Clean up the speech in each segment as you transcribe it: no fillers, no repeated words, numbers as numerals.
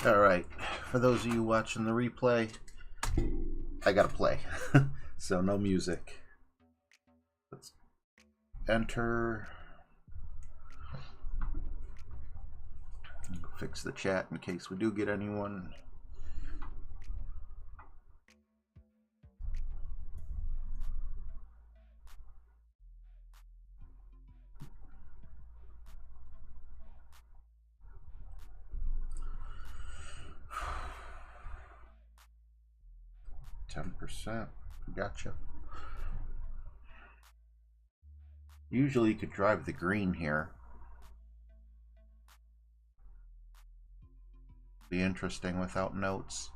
All right, for those of you watching the replay, I gotta play, so no music. Let's enter. Fix the chat in case we do get anyone. %. Gotcha. Usually you could drive the green here. Be interesting without notes.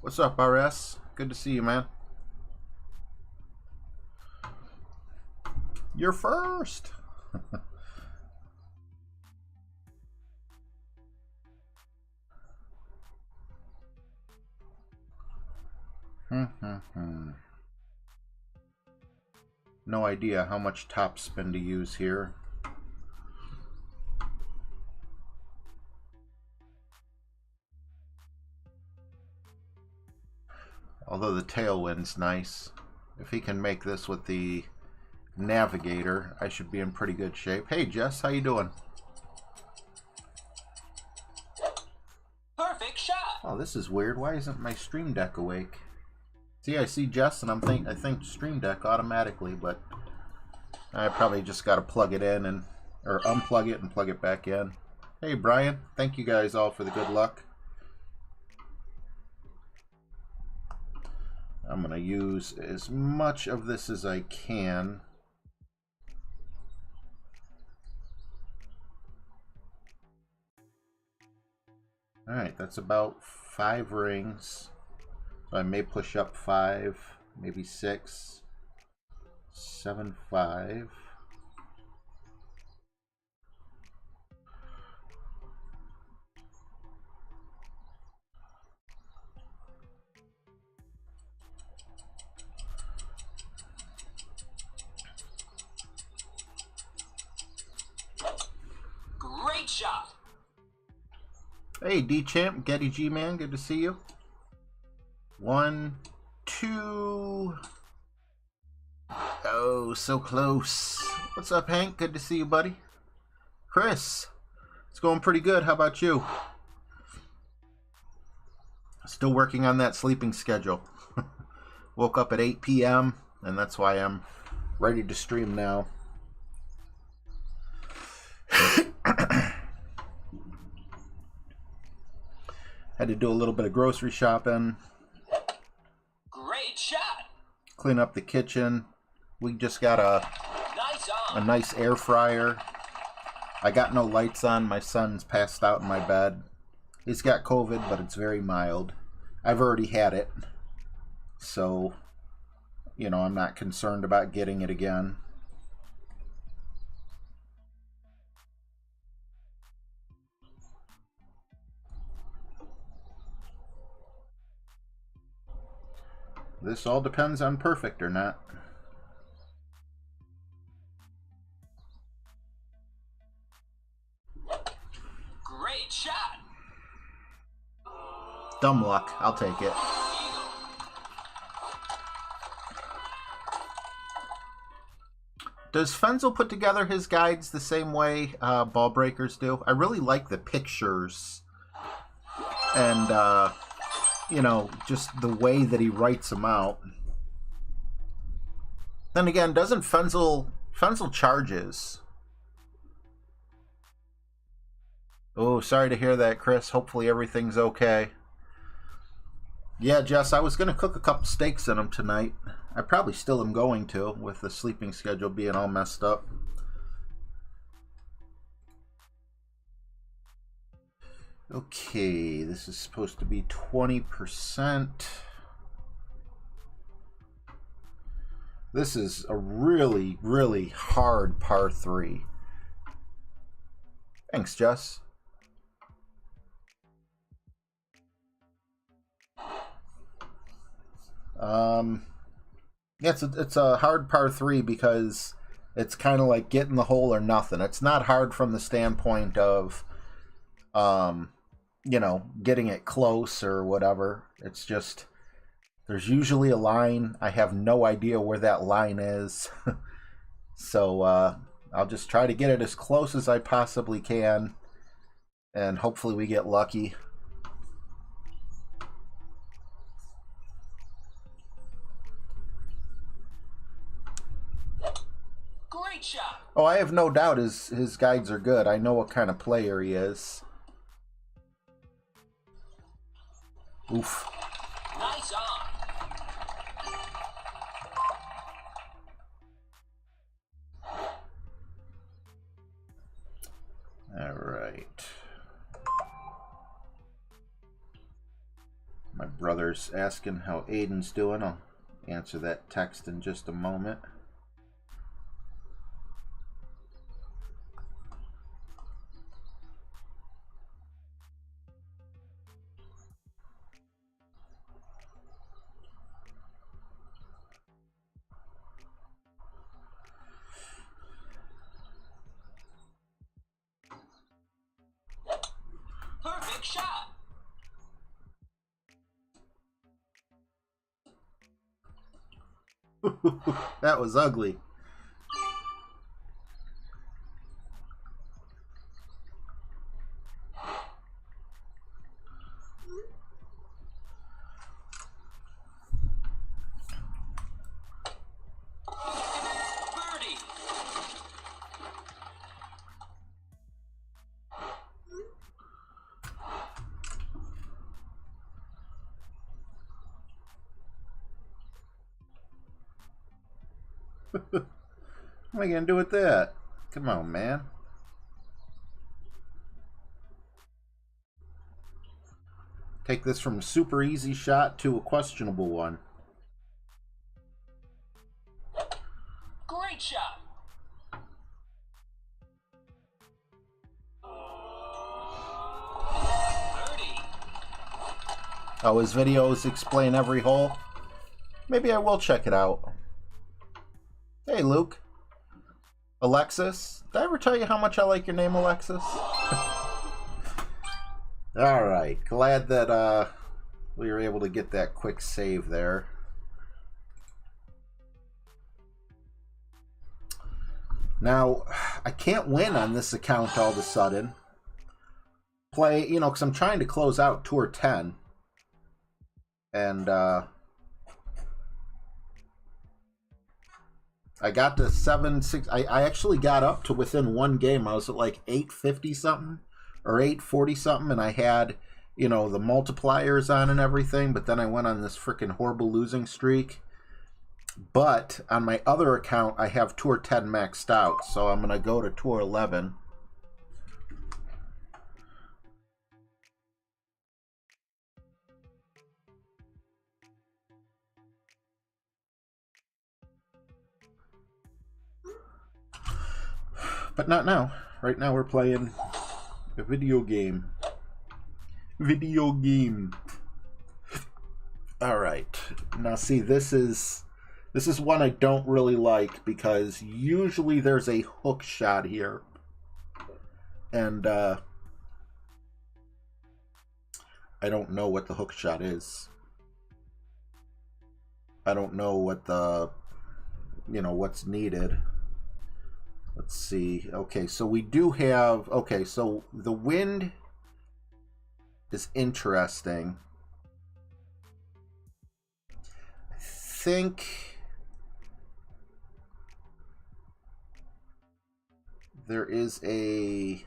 What's up, RS? Good to see you, man. You're first. No idea how much top spin to use here. Although the tailwind's nice. If he can make this with the navigator, I should be in pretty good shape. Hey Jess, how you doing? Perfect shot. Oh, this is weird. Why isn't my Stream Deck awake? See, I see Jess and I think Stream Deck automatically, but I probably just got to plug it in or unplug it and plug it back in. Hey Brian, thank you guys all for the good luck. I'm going to use as much of this as I can. Alright, that's about 5 rings. So I may push up 5, maybe 6, 7, 5. Great shot. Hey D-Champ, Getty G-Man, good to see you. 1, 2. Oh, so close. What's up, Hank? Good to see you, buddy. Chris, it's going pretty good. How about you? Still working on that sleeping schedule. Woke up at 8 p.m. and that's why I'm ready to stream now. Had to do a little bit of grocery shopping. Great shot. Clean up the kitchen. We just got a nice air fryer. I got no lights on. My son's passed out in my bed. He's got COVID, but it's very mild. I've already had it. So, you know, I'm not concerned about getting it again. This all depends on perfect or not. Great shot. Dumb luck. I'll take it. Does Fenzel put together his guides the same way Ball Breakers do? I really like the pictures and you know, just the way that he writes them out. Then again, doesn't Fenzel charges? Oh, sorry to hear that, Chris. Hopefully everything's okay. Yeah, Jess, I was going to cook a couple steaks in them tonight. I probably still am going to, with the sleeping schedule being all messed up. Okay, this is supposed to be 20%. This is a really, really hard par 3. Thanks, Jess. Yeah, it's a hard par 3 because It's kind of like getting the hole or nothing. It's not hard from the standpoint of, you know, getting it close or whatever. It's just, there's usually a line. I have no idea where that line is. So I'll just try to get it as close as I possibly can. And hopefully we get lucky. Great shot. Oh, I have no doubt his guides are good. I know what kind of player he is. Oof. Nice on. All right. My brother's asking how Aiden's doing. I'll answer that text in just a moment. Perfect shot. That was ugly. Birdie. What am I going to do with that? Come on, man. Take this from a super easy shot to a questionable one. Great shot. Birdie. Oh, his videos explain every hole? Maybe I will check it out. Hey, Luke. Alexis? Did I ever tell you how much I like your name, Alexis? Alright, glad that we were able to get that quick save there. Now, I can't win on this account all of a sudden. Play, you know, because I'm trying to close out Tour 10. And, I got to 7-6. I actually got up to within one game. I was at like 850 something or 840 something, and I had, you know, the multipliers on and everything, but then I went on this freaking horrible losing streak. But on my other account, I have Tour 10 maxed out, so I'm going to go to Tour 11. But not now. Right now we're playing a video game. Video game. All right. Now see, this is one I don't really like because usually there's a hook shot here. And I don't know what the hook shot is. I don't know what the, you know, what's needed. Let's see. Okay, so we do have... Okay, so the wind is interesting. I think there is a...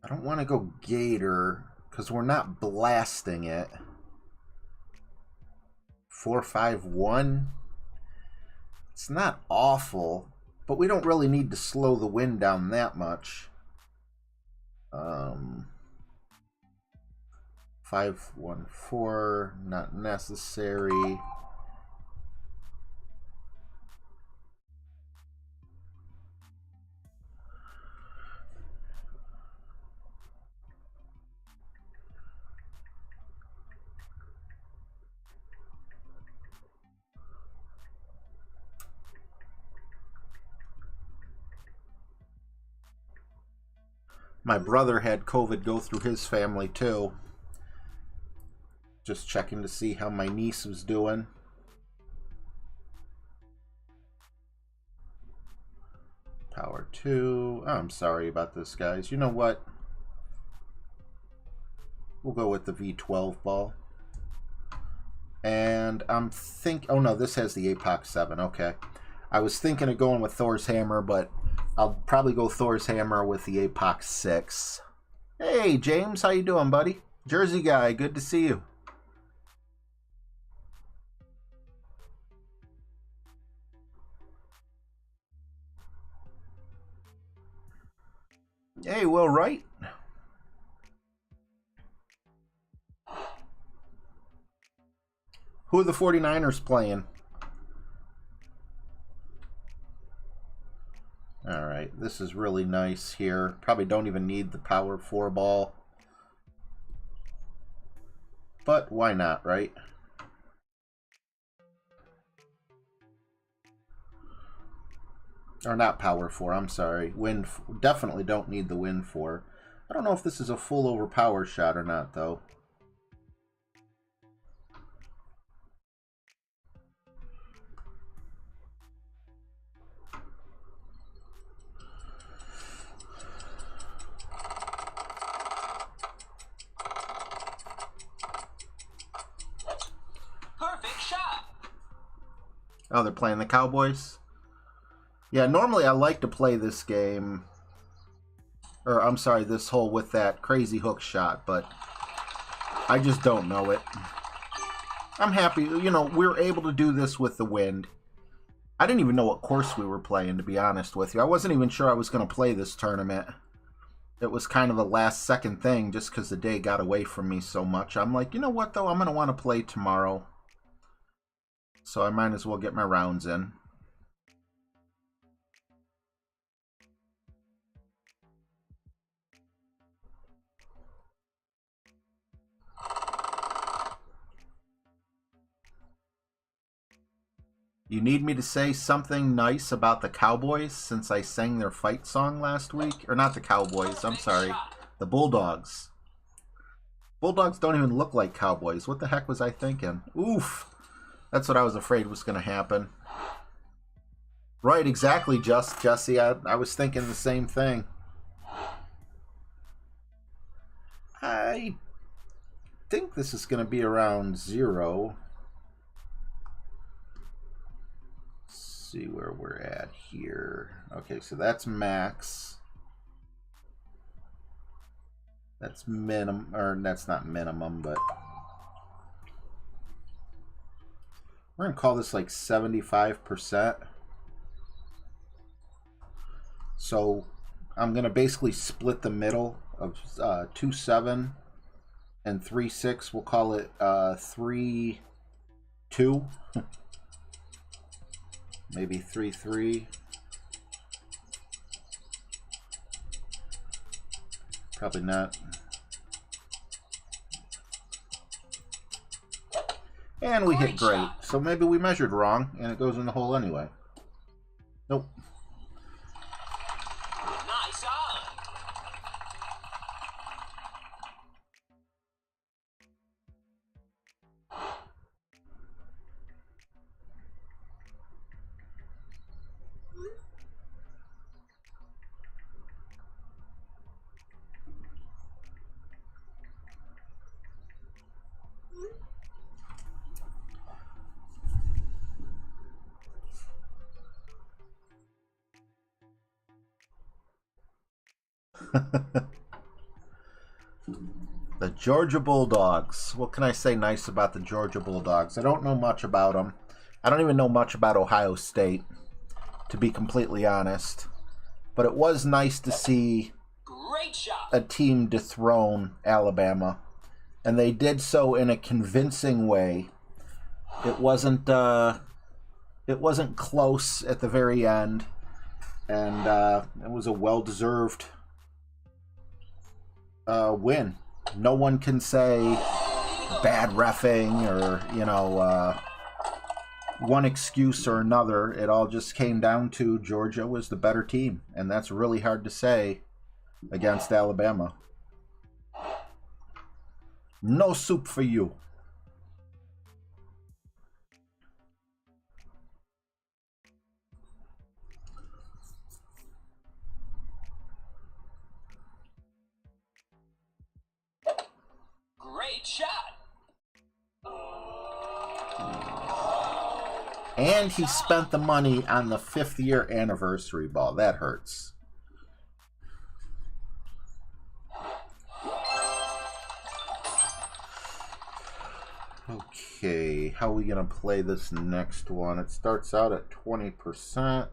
I don't want to go gator because we're not blasting it. 4-5-1. It's not awful, but we don't really need to slow the wind down that much. 5-1-4, not necessary. My brother had COVID go through his family too. Just checking to see how my niece was doing. Power 2. Oh, I'm sorry about this, guys. You know what? We'll go with the V12 ball. And I'm oh no, this has the Apox 7. Okay. I was thinking of going with Thor's Hammer, but I'll probably go Thor's Hammer with the Apox 6. Hey, James, how you doing, buddy? Jersey guy, good to see you. Hey, Will Wright. Who are the 49ers playing? All right, this is really nice here. Probably don't even need the power 4 ball. But why not, right? Or not power 4, I'm sorry. Wind, definitely don't need the wind 4. I don't know if this is a full overpower shot or not, though. Perfect shot. Oh, they're playing the Cowboys? Yeah, normally I like to play this game, or I'm sorry, this hole with that crazy hook shot, but I just don't know it. I'm happy, you know, we were able to do this with the wind. I didn't even know what course we were playing, to be honest with you. I wasn't even sure I was going to play this tournament. It was kind of a last second thing just because the day got away from me so much. I'm like, you know what, though? I'm going to want to play tomorrow. So I might as well get my rounds in. You need me to say something nice about the Cowboys since I sang their fight song last week? Or not the Cowboys, I'm sorry. The Bulldogs. Bulldogs don't even look like Cowboys. What the heck was I thinking? Oof. That's what I was afraid was going to happen. Right, exactly, Jesse. I was thinking the same thing. I think this is going to be around 0. See where we're at here. Okay, so that's max. That's minimum, or that's not minimum, but we're gonna call this like 75%. So I'm gonna basically split the middle of 2-7 and 3-6. We'll call it 3-2. Maybe 3-3. Probably not. And we hit great. So maybe we measured wrong and it goes in the hole anyway. Nope. Nice on. The Georgia Bulldogs. What can I say nice about the Georgia Bulldogs? I don't know much about them. I don't even know much about Ohio State, to be completely honest. But it was nice to see Great shot. a team dethrone Alabama. And they did so in a convincing way. It wasn't close at the very end. And it was a well-deserved win. No one can say bad reffing or, you know, one excuse or another. It all just came down to Georgia was the better team. And that's really hard to say against Alabama. No soup for you. Great shot. And he spent the money on the 5th year anniversary ball. That hurts. Okay, how are we going to play this next one? It starts out at 20%.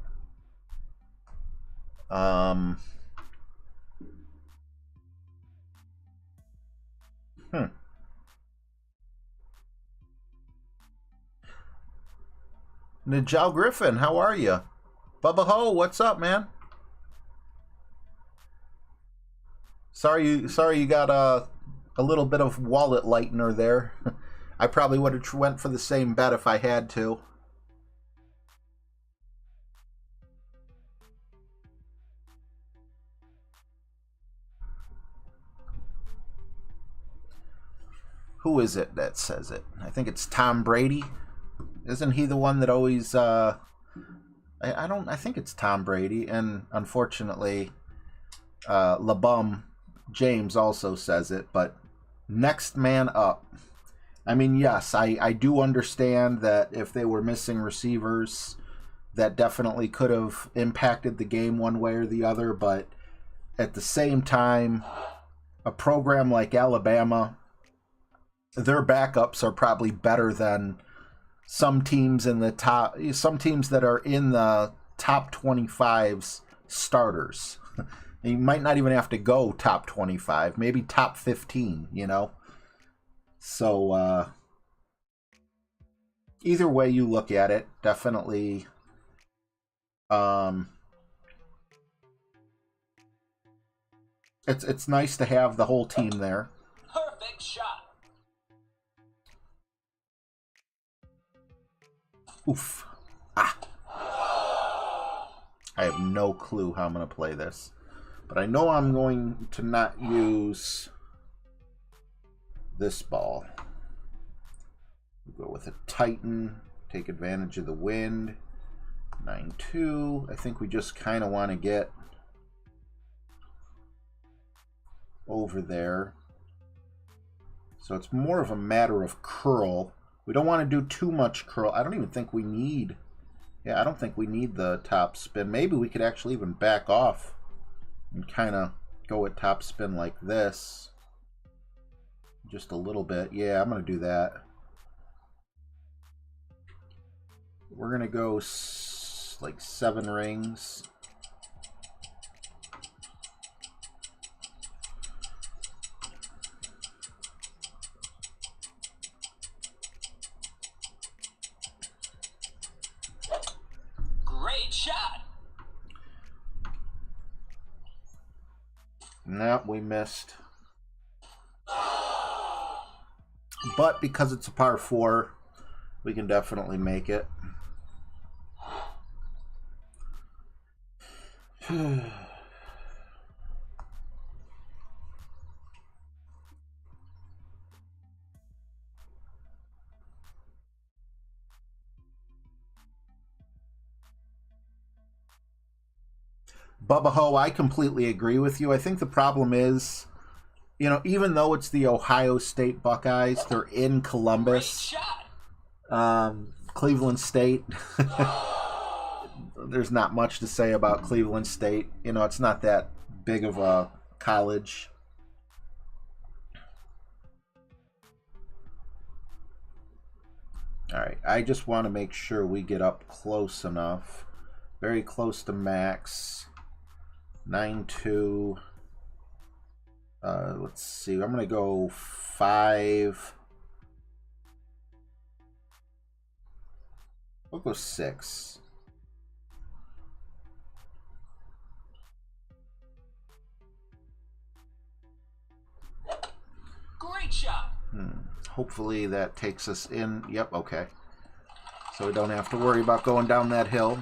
Nigel Griffin, how are you? Bubba Ho, what's up, man? Sorry you got a little bit of wallet lightener there. I probably would have went for the same bet if I had to. Who is it that says it? I think it's Tom Brady. Isn't he the one that always I think it's Tom Brady, and unfortunately LeBum James also says it, but next man up. I mean, yes, I do understand that if they were missing receivers, that definitely could have impacted the game one way or the other, but at the same time, a program like Alabama, their backups are probably better than some teams that are in the top 25's starters. You might not even have to go top 25, maybe top 15, you know? So, either way you look at it, definitely, it's nice to have the whole team there. Perfect shot. Oof. Ah. I have no clue how I'm going to play this. But I know I'm going to not use this ball. We'll go with a Titan. Take advantage of the wind. 9-2. I think we just kind of want to get over there. So it's more of a matter of curl. We don't want to do too much curl. I don't even think we need... Yeah, I don't think we need the top spin. Maybe we could actually even back off and kind of go at top spin like this. Just a little bit. Yeah, I'm going to do that. We're going to go like 7 rings. Great shot. Nope, we missed. But because it's a par 4, we can definitely make it. Bubba Ho, I completely agree with you. I think the problem is, you know, even though it's the Ohio State Buckeyes, they're in Columbus. Cleveland State. There's not much to say about Cleveland State. You know, it's not that big of a college. All right, I just want to make sure we get up close enough. Very close to max. 9-2. Let's see. I'm going to go 5. We'll go 6. Great shot. Hopefully that takes us in. Yep, okay. So we don't have to worry about going down that hill.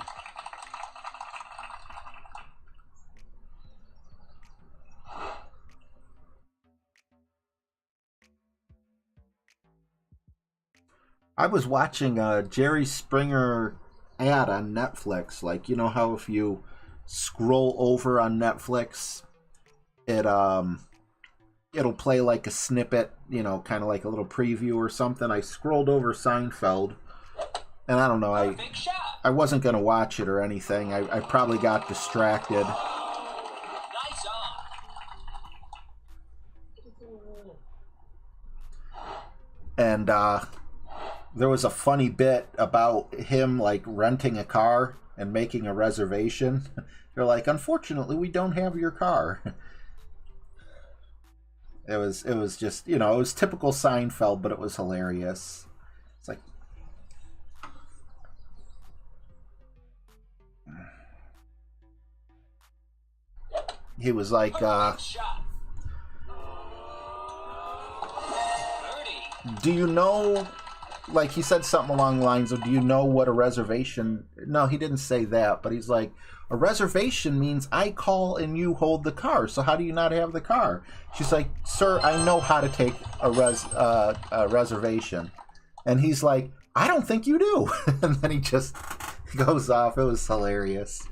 I was watching a Jerry Springer ad on Netflix. Like, you know how if you scroll over on Netflix, it it'll play like a snippet, you know, kind of like a little preview or something. I scrolled over Seinfeld, and I don't know, I wasn't gonna watch it or anything. I probably got distracted. Nice on. And there was a funny bit about him like renting a car and making a reservation. They're like, unfortunately, we don't have your car. It was just, you know, it was typical Seinfeld, but it was hilarious. It's like, he was like, do you know, like he said something along the lines of, do you know what a reservation, no, he didn't say that, but he's like, a reservation means I call and you hold the car, so how do you not have the car? She's like, sir, I know how to take a reservation. And he's like, I don't think you do. And then he just goes off. It was hilarious.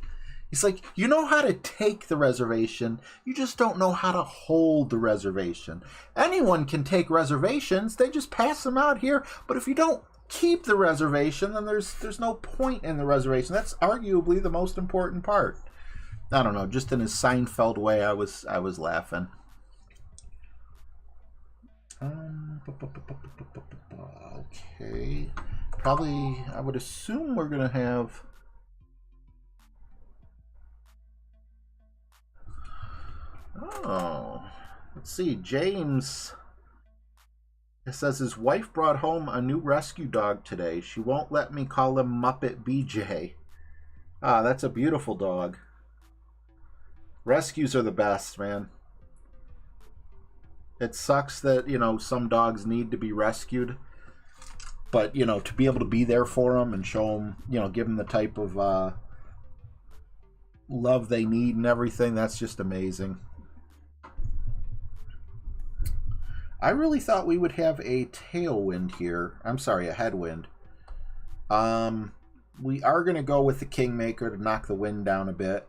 He's like, you know how to take the reservation, you just don't know how to hold the reservation. Anyone can take reservations, they just pass them out here, but if you don't keep the reservation, then there's no point in the reservation. That's arguably the most important part. I don't know, just in his Seinfeld way, I was laughing. Okay, probably I would assume we're gonna have. Oh, let's see. James, it says his wife brought home a new rescue dog today. She won't let me call him Muppet BJ. Ah, that's a beautiful dog. Rescues are the best, man. It sucks that, you know, some dogs need to be rescued. But, you know, to be able to be there for them and show them, you know, give them the type of love they need and everything, that's just amazing. I really thought we would have a tailwind here. I'm sorry, a headwind. We are going to go with the Kingmaker to knock the wind down a bit.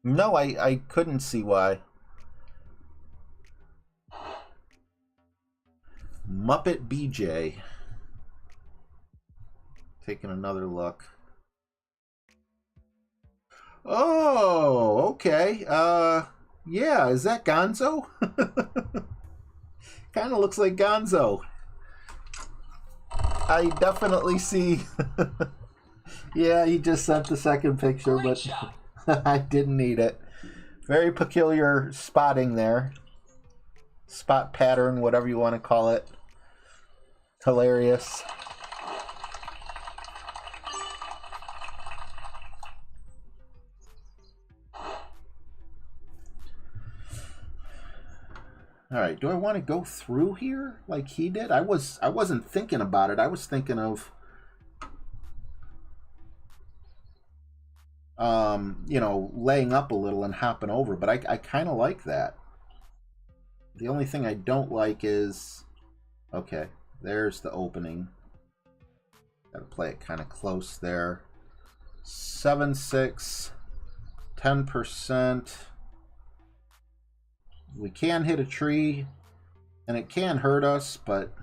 No, I couldn't see why. Muppet BJ. Taking another look. Oh, okay. Yeah, is that Gonzo? Kind of looks like Gonzo. I definitely see. Yeah, he just sent the second picture, but I didn't need it. Very peculiar spotting there. Spot pattern, whatever you want to call it. Hilarious. All right, do I want to go through here like he did? I wasn't thinking about it. I was thinking of you know, laying up a little and hopping over, but I kind of like that. The only thing I don't like is, okay, there's the opening. Gotta play it kind of close there. 7/6, 10%. We can hit a tree, and it can hurt us, but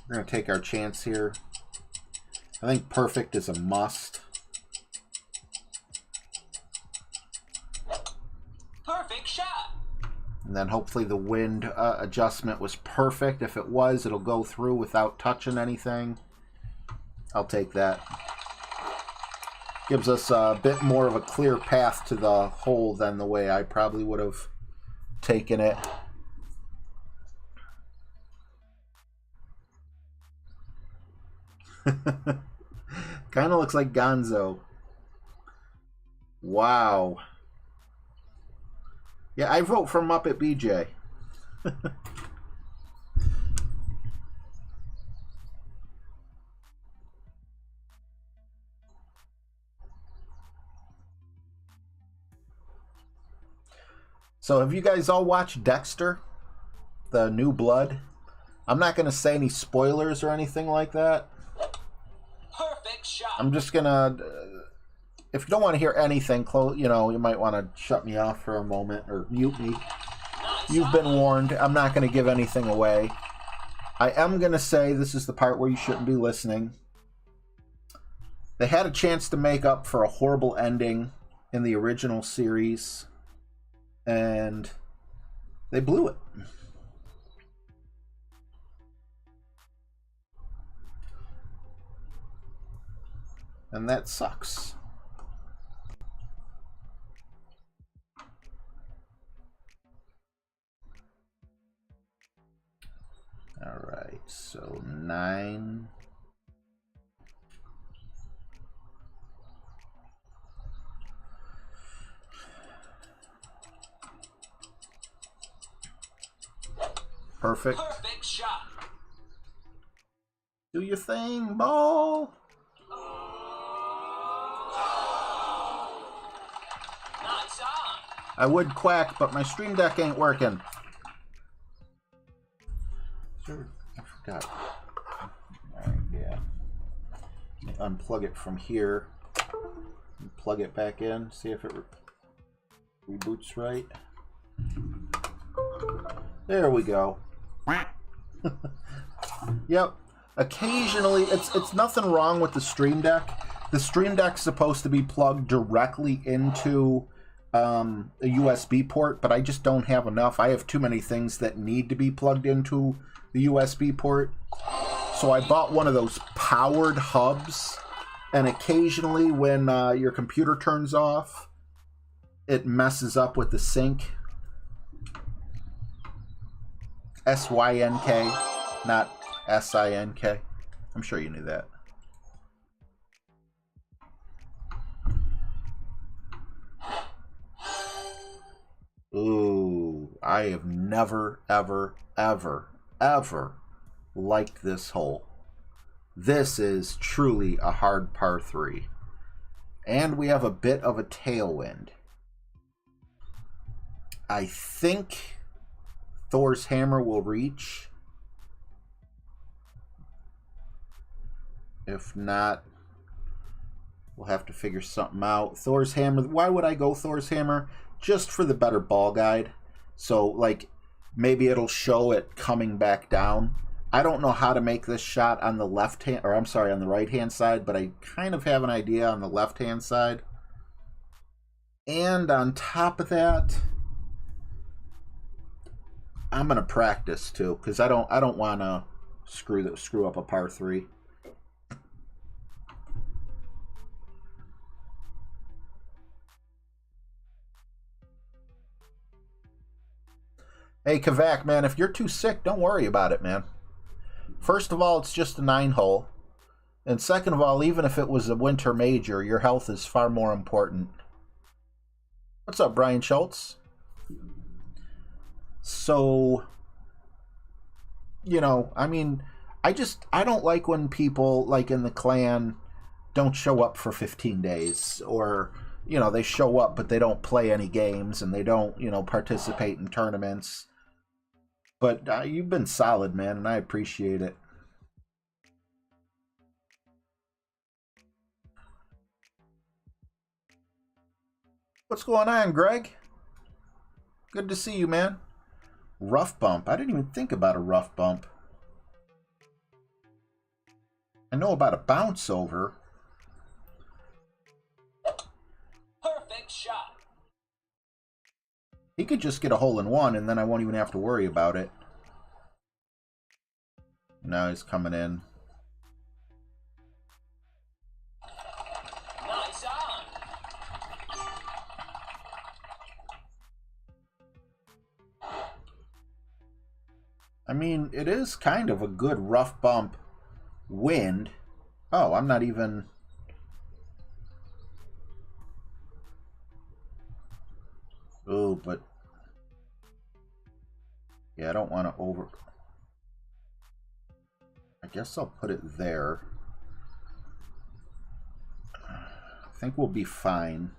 we're going to take our chance here. I think perfect is a must. Perfect shot. And then hopefully the wind adjustment was perfect. If it was, it'll go through without touching anything. I'll take that. Gives us a bit more of a clear path to the hole than the way I probably would have taken it. Kind of looks like Gonzo. Wow. Yeah, I vote for Muppet BJ. So have you guys all watched Dexter? The New Blood? I'm not going to say any spoilers or anything like that. Perfect shot. I'm just going to... if you don't want to hear anything, you know, you might want to shut me off for a moment or mute me. You've been warned. I'm not going to give anything away. I am going to say this is the part where you shouldn't be listening. They had a chance to make up for a horrible ending in the original series, and they blew it. And that sucks. All right, so 9. Perfect. Perfect shot. Do your thing, ball. Nice on. I would quack, but my stream deck ain't working. Sure, I forgot. Alright, yeah. Unplug it from here. And plug it back in. See if it reboots right. There we go. Yep. Occasionally, it's nothing wrong with the Stream Deck. The Stream Deck's supposed to be plugged directly into a USB port, but I just don't have enough. I have too many things that need to be plugged into the USB port. So I bought one of those powered hubs, and occasionally when your computer turns off, it messes up with the sync. S-Y-N-K, not S-I-N-K. I'm sure you knew that. Ooh, I have never, ever, ever, ever liked this hole. This is truly a hard par 3. And we have a bit of a tailwind. I think Thor's hammer will reach. If not, we'll have to figure something out. Thor's hammer. Why would I go Thor's hammer? Just for the better ball guide. So, like, maybe it'll show it coming back down. I don't know how to make this shot on the left hand, or I'm sorry, on the right hand side, but I kind of have an idea on the left hand side. And on top of that, I'm gonna practice too, because I don't want to screw up a par 3. Hey Kavak, man, if you're too sick, don't worry about it, man. First of all, it's just a 9-hole, and second of all, even if it was a winter major, your health is far more important. What's up, Brian Schultz? So, you know, I mean, I don't like when people, like in the clan, don't show up for 15 days. Or, you know, they show up, but they don't play any games, and they don't, you know, participate in tournaments. But you've been solid, man, and I appreciate it. What's going on, Greg? Good to see you, man. Rough bump. I didn't even think about a rough bump. I know about a bounce over. Perfect shot. He could just get a hole-in-one, and then I won't even have to worry about it. Now he's coming in. Nice on. I mean, it is kind of a good rough bump wind. Oh, I'm not even... Oh, but... Yeah, I don't want to over... I guess I'll put it there. I think we'll be fine.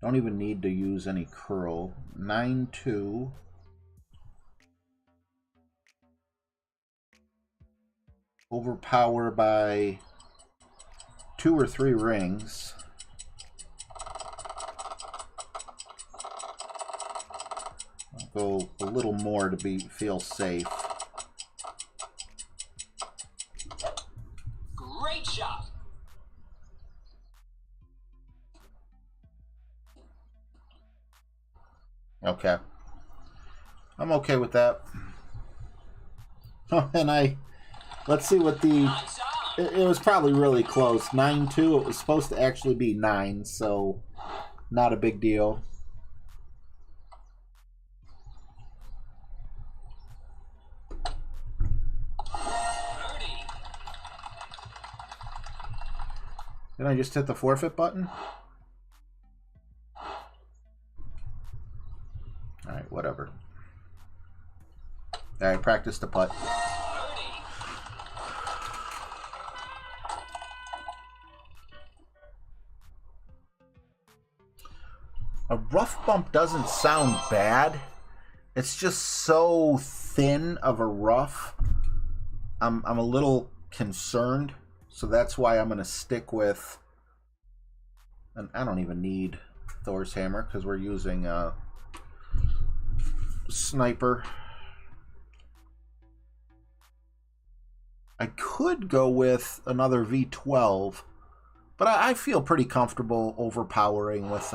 Don't even need to use any curl. 9-2. Overpower by 2 or 3 rings. I'll go a little more to feel safe. Great shot. Okay. I'm okay with that. Oh, and let's see what the... Nice on. It was probably really close. 9-2. It was supposed to actually be 9, so not a big deal. Birdie. Did I just hit the forfeit button? Alright, whatever. Alright, practice the putt. Birdie. A rough bump doesn't sound bad. It's just so thin of a rough. I'm a little concerned, so that's why I'm going to stick with... And I don't even need Thor's hammer because we're using a sniper. I could go with another V12, but I feel pretty comfortable overpowering with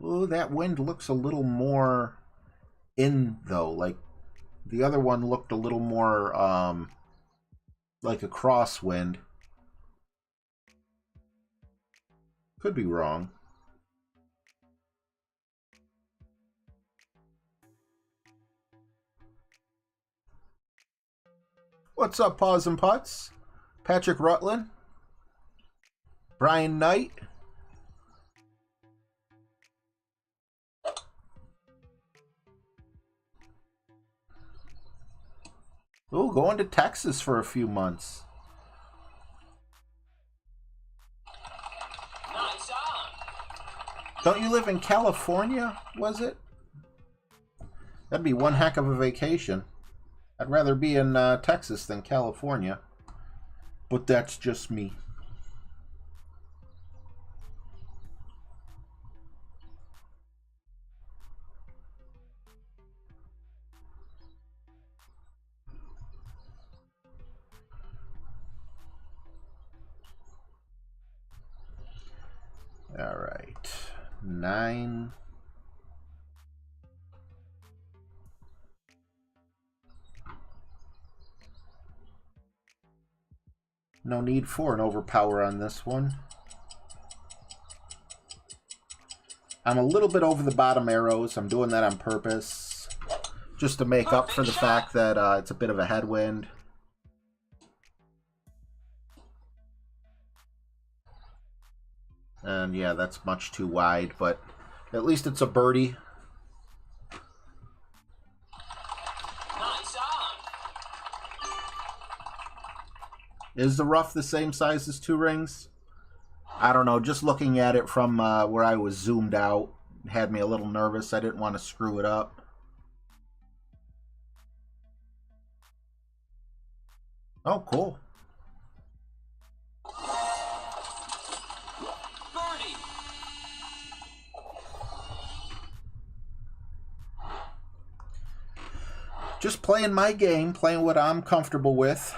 Ooh, that wind looks a little more in, though. Like, the other one looked a little more like a crosswind. Could be wrong. What's up, Paws and Putts? Patrick Rutland? Brian Knight? Ooh, going to Texas for a few months. Nice on. Don't you live in California, was it? That'd be one heck of a vacation. I'd rather be in Texas than California. But that's just me. All right. 9. No need for an overpower on this one. I'm a little bit over the bottom arrows. I'm doing that on purpose, just to make up for the fact that it's a bit of a headwind. And yeah, that's much too wide, but at least it's a birdie. Nice on. Is the rough the same size as 2 rings? I don't know. Just looking at it from where I was zoomed out had me a little nervous. I didn't want to screw it up. Oh, cool. Birdie. Just playing my game, playing what I'm comfortable with.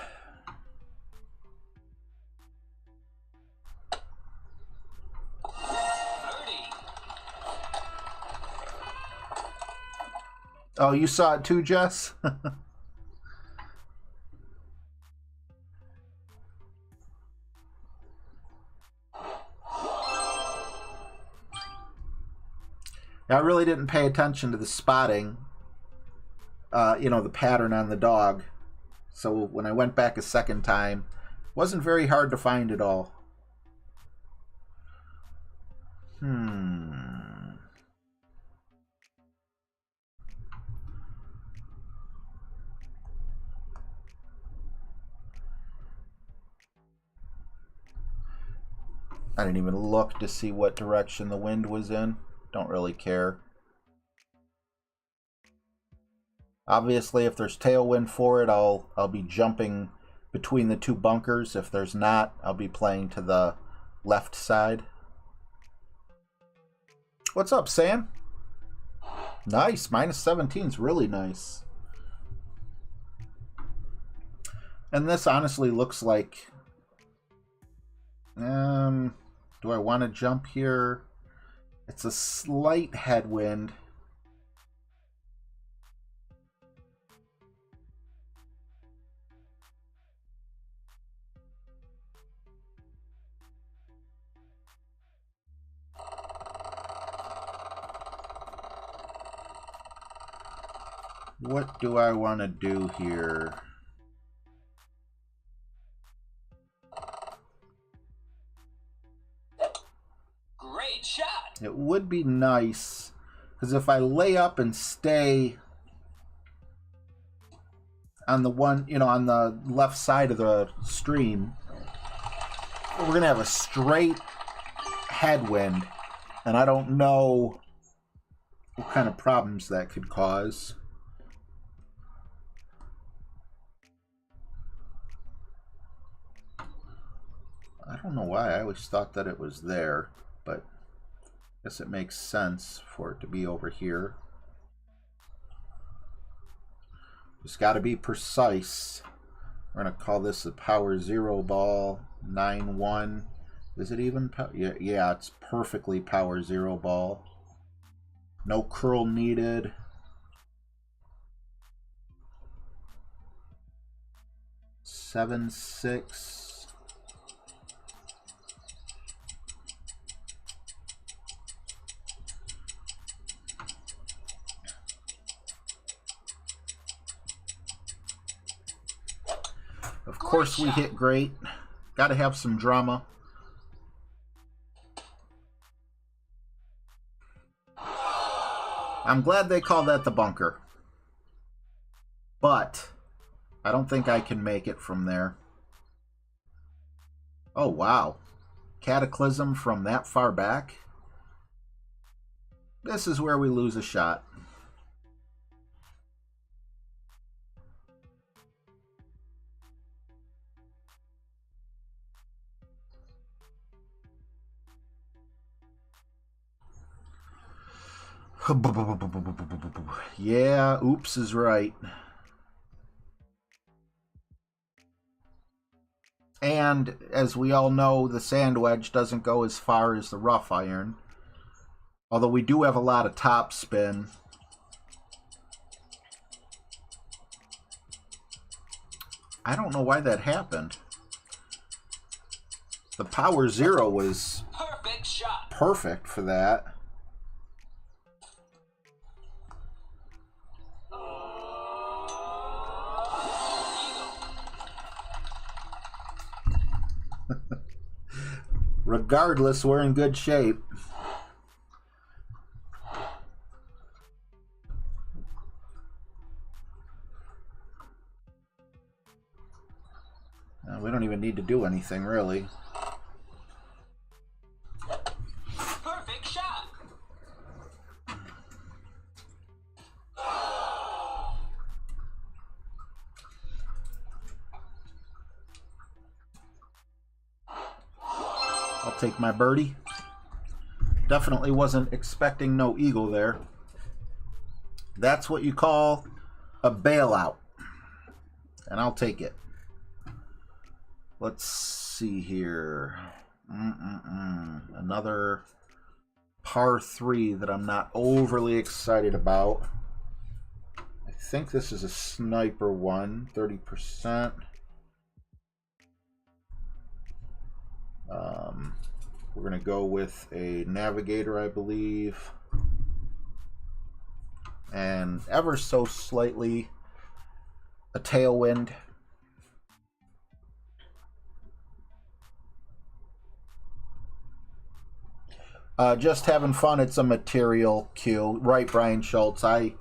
Oh, you saw it too, Jess? I really didn't pay attention to the spotting, you know, the pattern on the dog. So when I went back a second time, it wasn't very hard to find it all. I didn't even look to see what direction the wind was in. Don't really care. Obviously, if there's tailwind for it, I'll be jumping between the two bunkers. If there's not, I'll be playing to the left side. What's up, Sam? Nice. -17 is really nice. And this honestly looks like... do I want to jump here? It's a slight headwind. What do I want to do here? Great shot. It would be nice, because if I lay up and stay on the one, on the left side of the stream, we're going to have a straight headwind, and I don't know what kind of problems that could cause. I don't know why. I always thought that it was there, but I guess it makes sense for it to be over here. Just got to be precise. We're going to call this a power 0 ball, 9-1. Is it even? Yeah, it's perfectly power 0 ball. No curl needed. Seven, 6. Of course we hit great. Got to have some drama. I'm glad they call that the bunker. But I don't think I can make it from there. Oh, wow. Cataclysm from that far back? This is where we lose a shot. Yeah, oops is right. And as we all know, the sand wedge doesn't go as far as the rough iron. Although we do have a lot of top spin. I don't know why that happened. The power 0 was Perfect shot. perfect for that. Regardless, we're in good shape. We don't even need to do anything, really. Perfect shot. I'll take my birdie. Definitely wasn't expecting no eagle there. That's what you call a bailout. And I'll take it. Let's see here. Another par 3 that I'm not overly excited about. I think this is a sniper one, 30%. We're going to go with a navigator, I believe. And ever so slightly a tailwind. Just having fun. It's a material cue. Right, Brian Schultz. I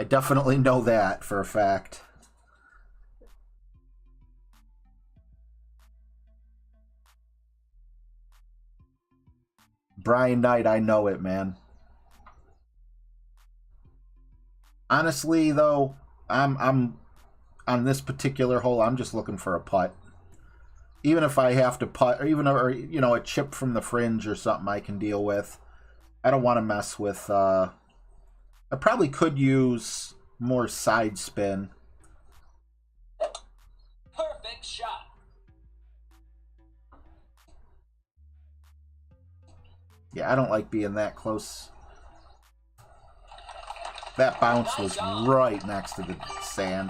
definitely know that for a fact. Brian Knight, I know it, man. Honestly, though, I'm on this particular hole, I'm just looking for a putt. Even if I have to putt, or even you know, a chip from the fringe or something I can deal with. I don't want to mess with. I probably could use more side spin. Perfect shot. Yeah, I don't like being that close. That bounce was right next to the sand.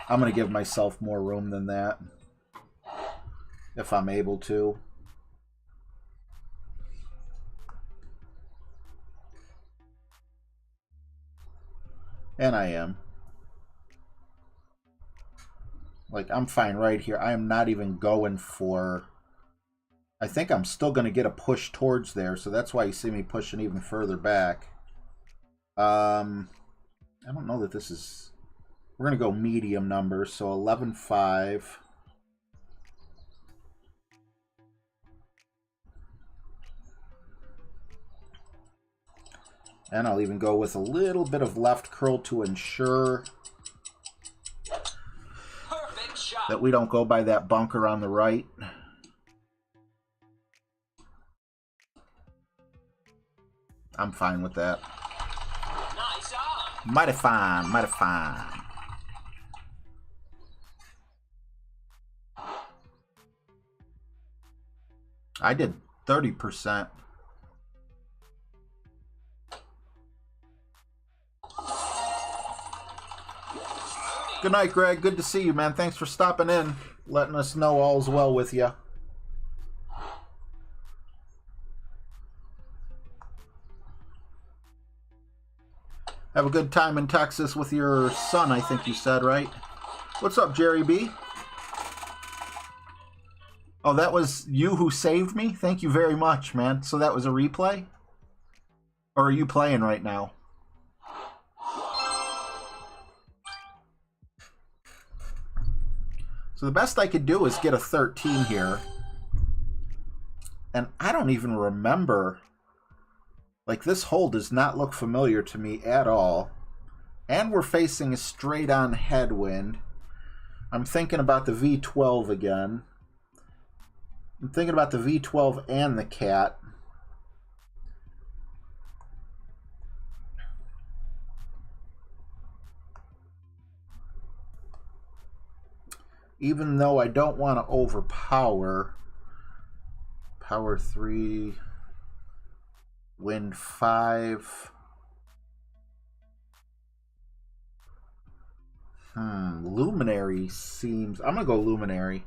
I'm going to give myself more room than that, if I'm able to. And I am. Like, I'm fine right here. I am not even going for... I think I'm still going to get a push towards there, so that's why you see me pushing even further back. I don't know that this is... We're going to go medium numbers, so 11.5. And I'll even go with a little bit of left curl to ensure that we don't go by that bunker on the right. I'm fine with that. Nice on. Mighty fine, mighty fine. I did 30%. Good night, Greg. Good to see you, man. Thanks for stopping in, letting us know all's well with you. Have a good time in Texas with your son, I think you said, right? What's up, Jerry B? Oh, that was you who saved me? Thank you very much, man. So that was a replay? Or are you playing right now? So the best I could do is get a 13 here. And I don't even remember. Like, this hole does not look familiar to me at all. And we're facing a straight-on headwind. I'm thinking about the V12 again. I'm thinking about the V12 and the cat. Even though I don't want to overpower. Power 3, wind 5. Luminary seems... I'm going to go Luminary.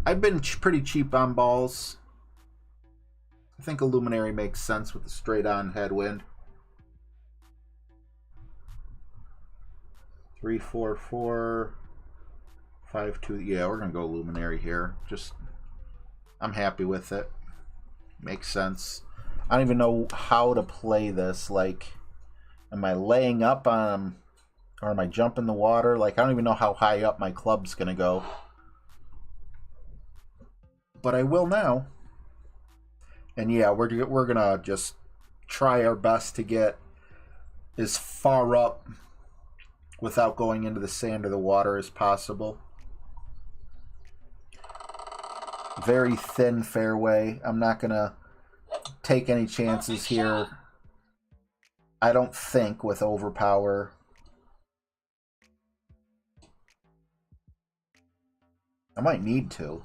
I've been pretty cheap on balls. I think a Luminary makes sense with the straight-on headwind. 3, 4, 4, 5, 2. Yeah, we're going to go Luminary here. Just, I'm happy with it. Makes sense. I don't even know how to play this. Like, am I laying up on... Or am I jumping the water? Like, I don't even know how high up my club's going to go. But I will now. And yeah, we're going to just try our best to get as far up without going into the sand or the water as possible. Very thin fairway. I'm not going to take any chances here. I don't think with overpower. I might need to.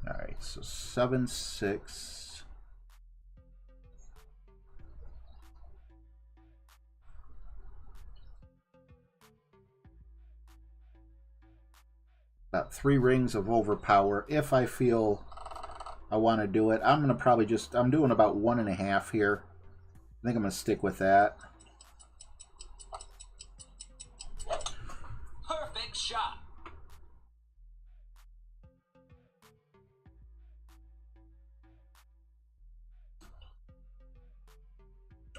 All right, so 7, 6. About 3 rings of overpower if I feel I want to do it. I'm going to probably just... I'm doing about 1.5 here. I think I'm going to stick with that. Perfect shot.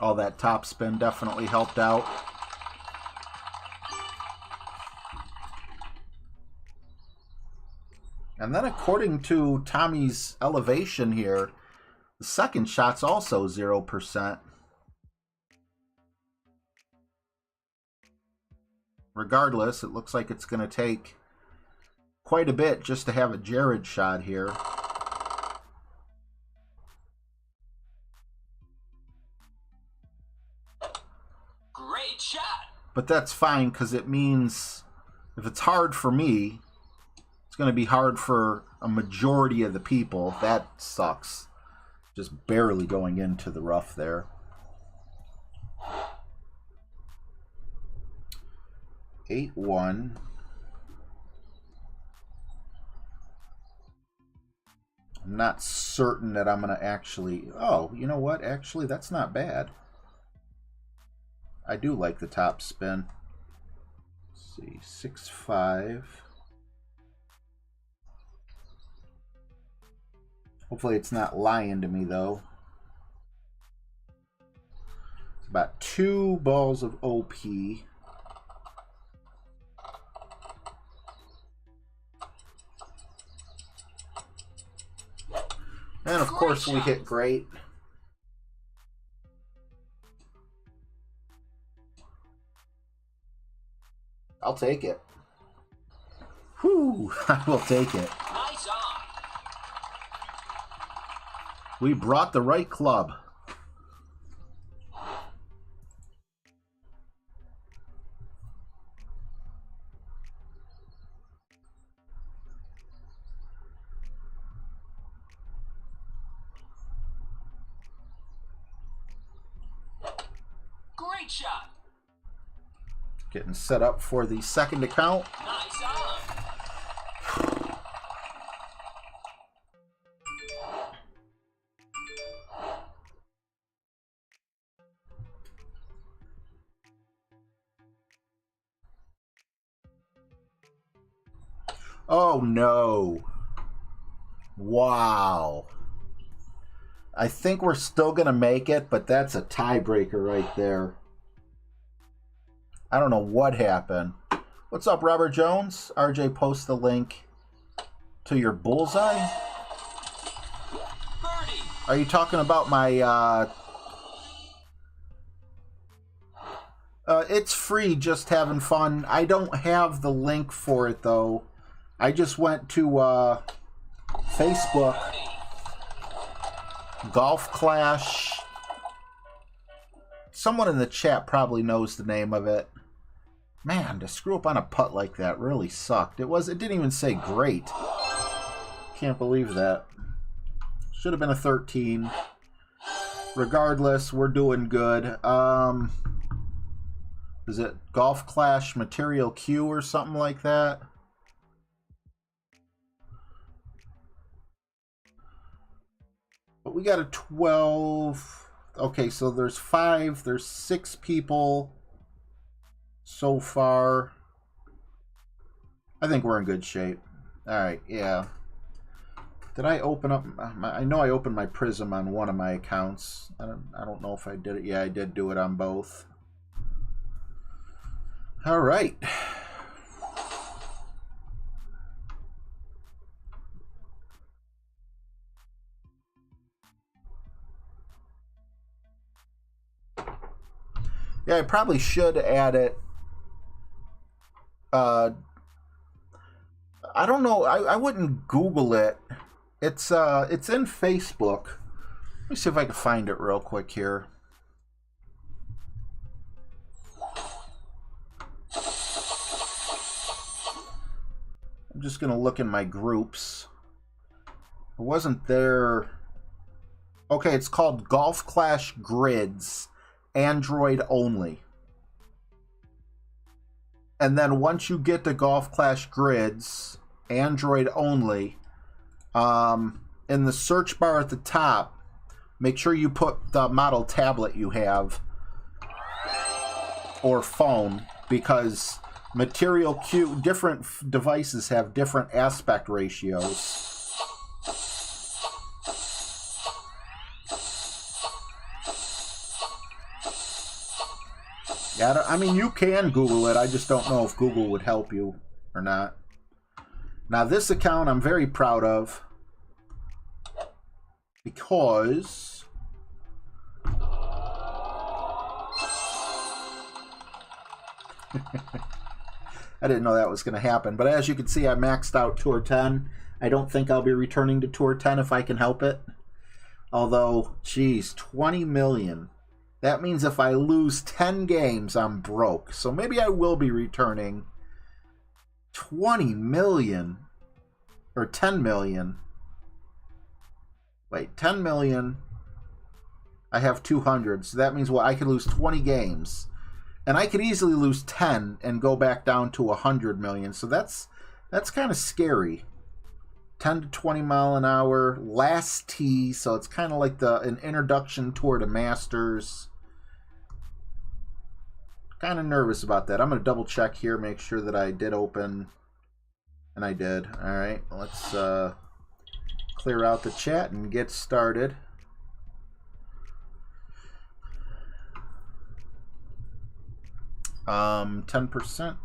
All that top spin definitely helped out. And then according to Tommy's elevation here, the second shot's also 0%. Regardless, it looks like it's going to take quite a bit just to have a Jared shot here. Great shot. But that's fine, because it means if it's hard for me, it's going to be hard for a majority of the people. That sucks. Just barely going into the rough there. Eight one. I'm not certain that I'm going to actually... Oh, you know what? Actually, that's not bad. I do like the top spin. Let's see, 6-5. Hopefully it's not lying to me, though. It's about 2 balls of OP. And of course we hit great. I'll take it. Whew, I will take it. Nice on. We brought the right club. Great shot. Getting set up for the second account. Nice on. Oh no. Wow. I think we're still going to make it, but that's a tiebreaker right there. I don't know what happened. What's up, Robert Jones? RJ, post the link to your bullseye. Birdie. Are you talking about my... it's free, just having fun. I don't have the link for it, though. I just went to Facebook. Golf Clash. Someone in the chat probably knows the name of it. Man, to screw up on a putt like that really sucked. It didn't even say great. Can't believe that. Should have been a 13. Regardless, we're doing good. Is it Golf Clash Material Q or something like that? But we got a 12. Okay, so there's 6 people so far. I think we're in good shape. Alright, yeah. Did I open up... I know I opened my Prism on one of my accounts. I don't know if I did it. Yeah, I did do it on both. Alright. Yeah, I probably should add it. I don't know. I wouldn't Google it. It's in Facebook. Let me see if I can find it real quick here. I'm just gonna look in my groups. It wasn't there. Okay, it's called Golf Clash Grids. Android only. And then once you get to Golf Clash Grids, Android only, in the search bar at the top, make sure you put the model tablet you have or phone, because Material Q, different devices have different aspect ratios. Yeah, I mean, you can Google it. I just don't know if Google would help you or not. Now, this account I'm very proud of because I didn't know that was going to happen. But as you can see, I maxed out Tour 10. I don't think I'll be returning to Tour 10 if I can help it. Although, geez, 20 million. That means if I lose 10 games, I'm broke. So maybe I will be returning 20 million. Or 10 million. Wait, 10 million. I have 200. So that means, well, I could lose 20 games. And I could easily lose 10 and go back down to 100 million. So that's kind of scary. 10 to 20 mile an hour. Last tee. So it's kind of like an introduction tour to Masters. Kind of nervous about that. I'm going to double check here. Make sure that I did open. And I did. Alright. Let's clear out the chat and get started. Um, 10%.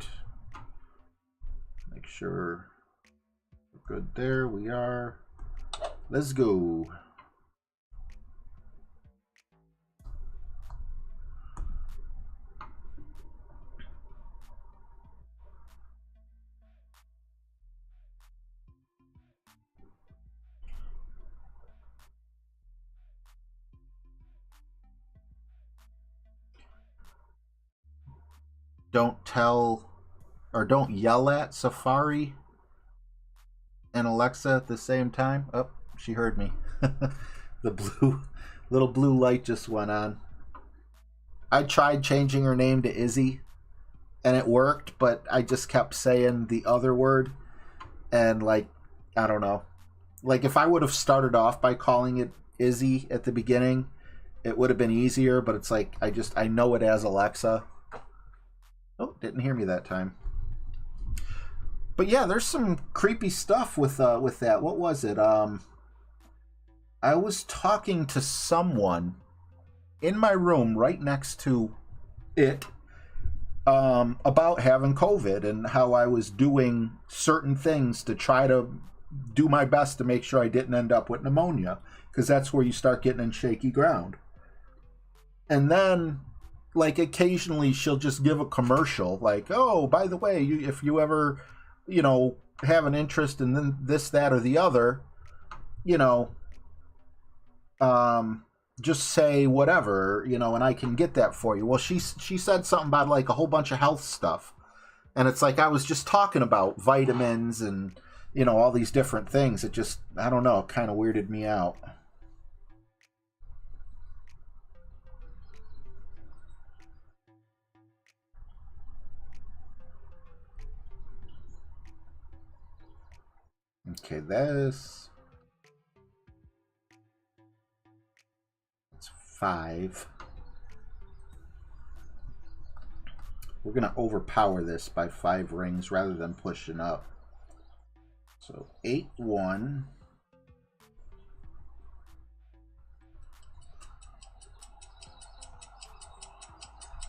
Make sure we're good there. We are. Let's go. Don't tell or don't yell at Safari and Alexa at the same time. Oh, she heard me. The little blue light just went on. I tried changing her name to Izzy and it worked, but I just kept saying the other word. And like, I don't know. Like if I would have started off by calling it Izzy at the beginning, it would have been easier, but it's like I know it as Alexa. Oh, didn't hear me that time. But yeah, there's some creepy stuff with that. What was it? I was talking to someone in my room right next to it about having COVID and how I was doing certain things to try to do my best to make sure I didn't end up with pneumonia, because that's where you start getting in shaky ground. And then like occasionally she'll just give a commercial like, oh, by the way, if you ever, have an interest in this, that, or the other, just say whatever, and I can get that for you. Well, she said something about like a whole bunch of health stuff. And it's like I was just talking about vitamins and, all these different things. It just, I don't know, kind of weirded me out. Okay, it's 5. We're going to overpower this by 5 rings rather than pushing up. So 8-1.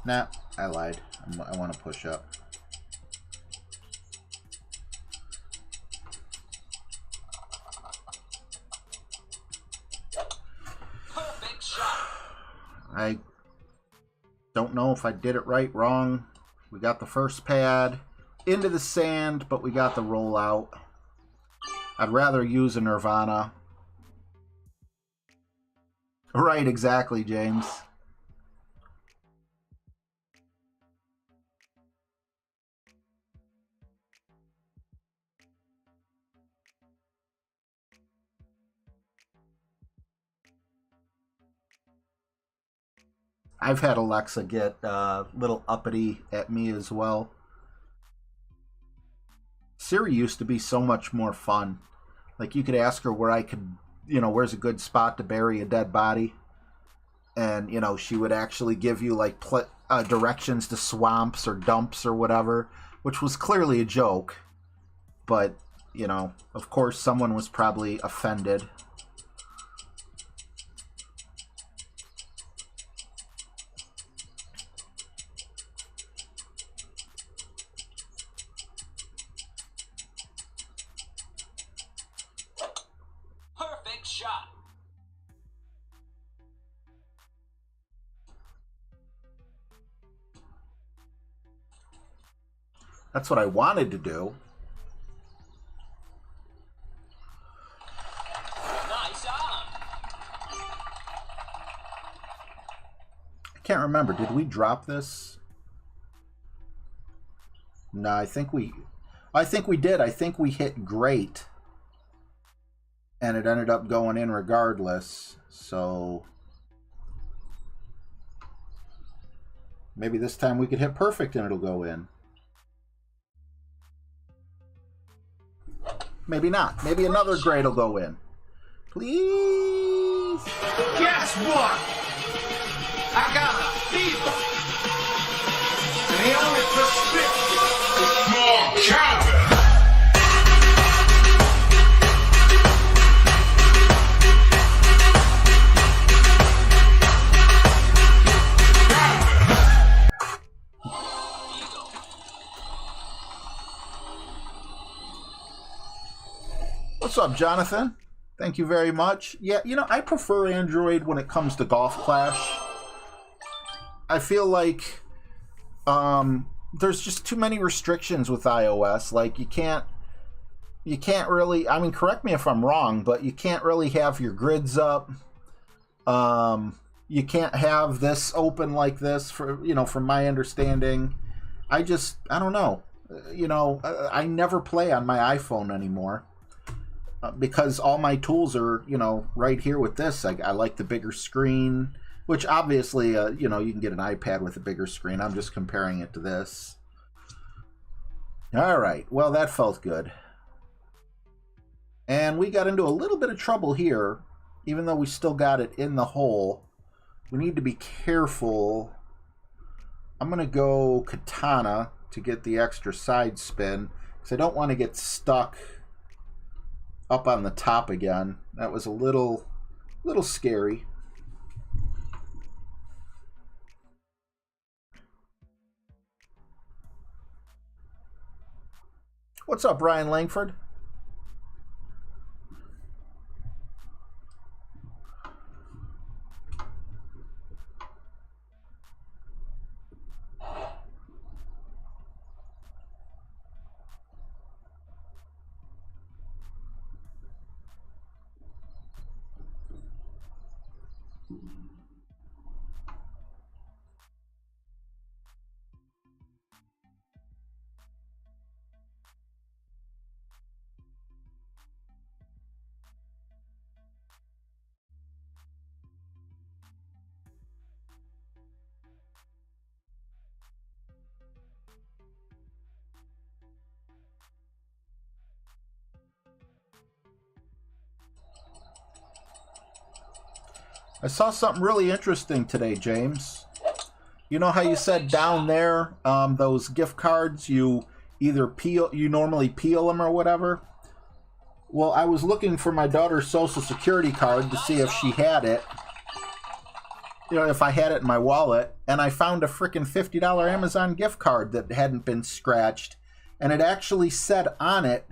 Nah, I lied. I want to push up. I don't know if I did it right, wrong. We got the first pad into the sand, but we got the rollout. I'd rather use a Nirvana. Right, exactly, James. I've had Alexa get a little uppity at me as well. Siri used to be so much more fun. Like you could ask her where I could, where's a good spot to bury a dead body. And, she would actually give you like directions to swamps or dumps or whatever, which was clearly a joke. But, of course someone was probably offended. That's what I wanted to do. Nice on. I can't remember. Did we drop this? No, I think we did. I think we hit great. And it ended up going in regardless. So maybe this time we could hit perfect and it'll go in. Maybe not. Maybe another great will go in. Please. Guess what? I got a fever. And the only prescription is small Calvin. What's up, Jonathan? Thank you very much. Yeah, you know, I prefer Android when it comes to Golf Clash. I feel like there's just too many restrictions with iOS. Like, you can't really, I mean, correct me if I'm wrong, but you can't really have your grids up. You can't have this open like this, for, you know, from my understanding. I don't know. You know, I never play on my iPhone anymore. Because all my tools are, you know, right here with this. I like the bigger screen, which obviously, you know, you can get an iPad with a bigger screen. I'm just comparing it to this. All right. Well, that felt good. And we got into a little bit of trouble here, even though we still got it in the hole. We need to be careful. I'm going to go Katana to get the extra side spin, because I don't want to get stuck up on the top again. That was a little scary. What's up, Brian Langford? I saw something really interesting today, James. You know how you said down there, those gift cards, you normally peel them or whatever? Well, I was looking for my daughter's Social Security card to see if she had it. You know, if I had it in my wallet. And I found a frickin' $50 Amazon gift card that hadn't been scratched. And it actually said on it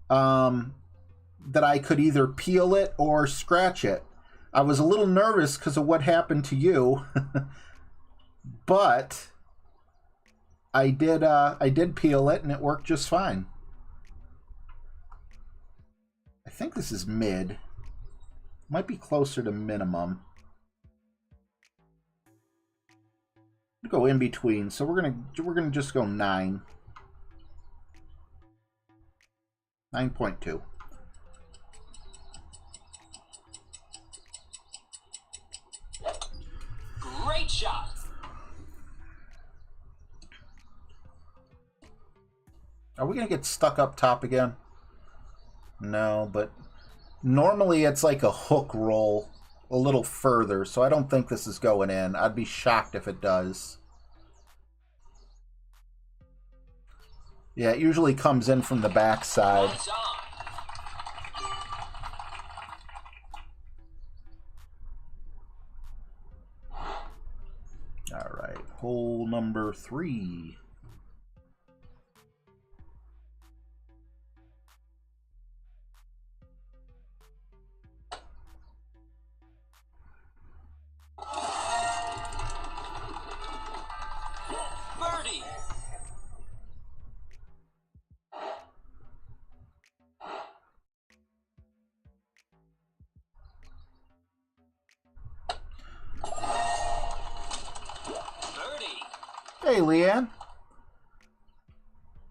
that I could either peel it or scratch it. I was a little nervous because of what happened to you, but I did peel it and it worked just fine. I think this is mid. Might be closer to minimum. I'll go in between, so we're gonna just go 9. 9.2. Great shot. Are we going to get stuck up top again? No, but normally it's like a hook roll a little further, so I don't think this is going in. I'd be shocked if it does. Yeah, it usually comes in from the back side. Nice on. All right, hole number 3. Birdie. Hey, Leanne.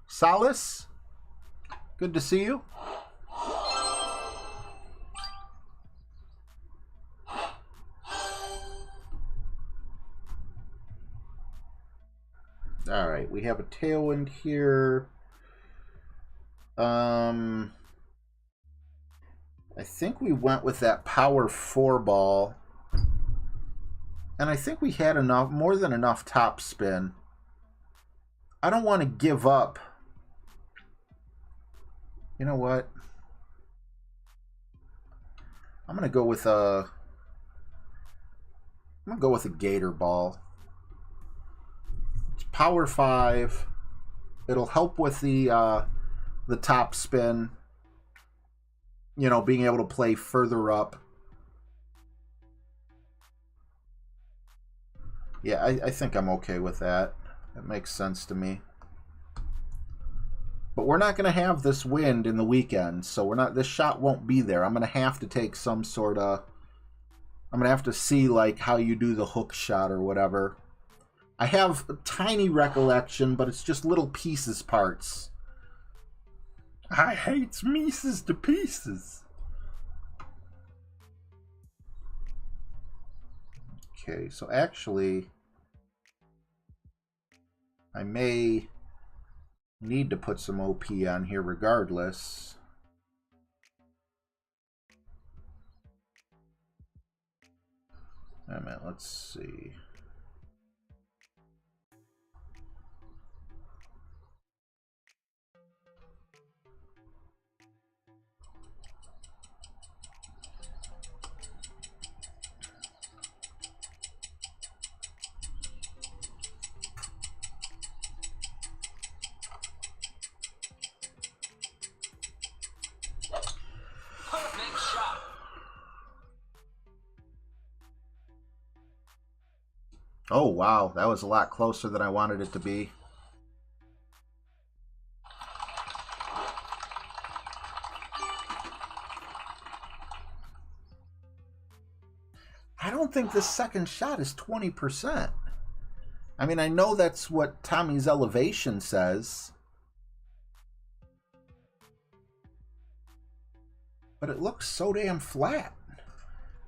Solace. Good to see you. All right, we have a tailwind here. I think we went with that power 4 ball. And I think we had enough, more than enough top spin. I don't want to give up. You know what? I'm gonna go with a gator ball. It's power 5. It'll help with the top spin. You know, being able to play further up. Yeah, I think I'm okay with that. It makes sense to me. But we're not going to have this wind in the weekend, so we're not. This shot won't be there. I'm going to have to take some sort of. I'm going to have to see like how you do the hook shot or whatever. I have a tiny recollection, but it's just little pieces parts. I hate Mises to pieces. Okay, so actually, I may need to put some OP on here regardless. Wait a minute, let's see. Oh, wow. That was a lot closer than I wanted it to be. I don't think this second shot is 20%. I mean, I know that's what Tommy's elevation says. But it looks so damn flat.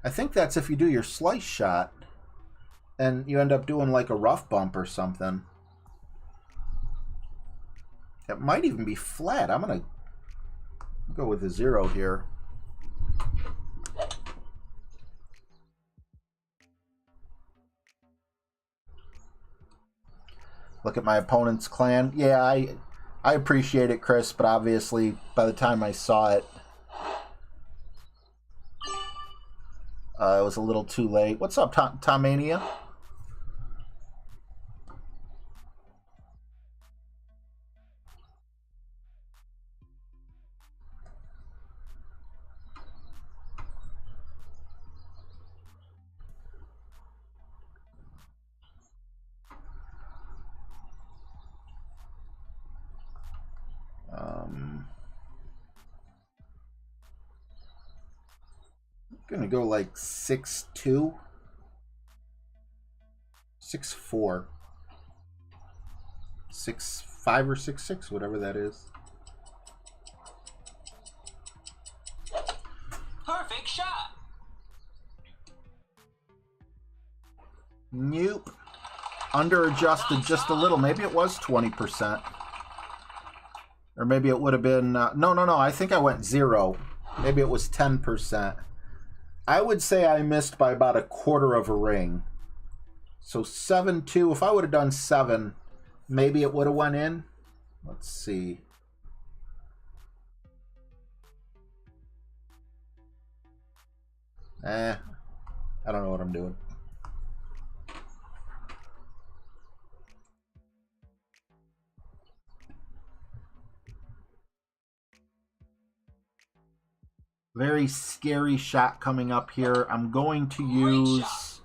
I think that's if you do your slice shot. And you end up doing like a rough bump or something. It might even be flat. I'm going to go with a 0 here. Look at my opponent's clan. Yeah, I appreciate it, Chris, but obviously by the time I saw it, it was a little too late. What's up, Tomania? Gonna go like 6'2", 6'4", 6'5" or 6'6", whatever that is. Perfect shot. Nope. Under adjusted just a little. Maybe it was 20%. Or maybe it would have been... no. I think I went 0. Maybe it was 10%. I would say I missed by about 1/4 of a ring. So 7-2. If I would have done 7, maybe it would have went in. Let's see. I don't know what I'm doing. Very scary shot coming up here. I'm going to use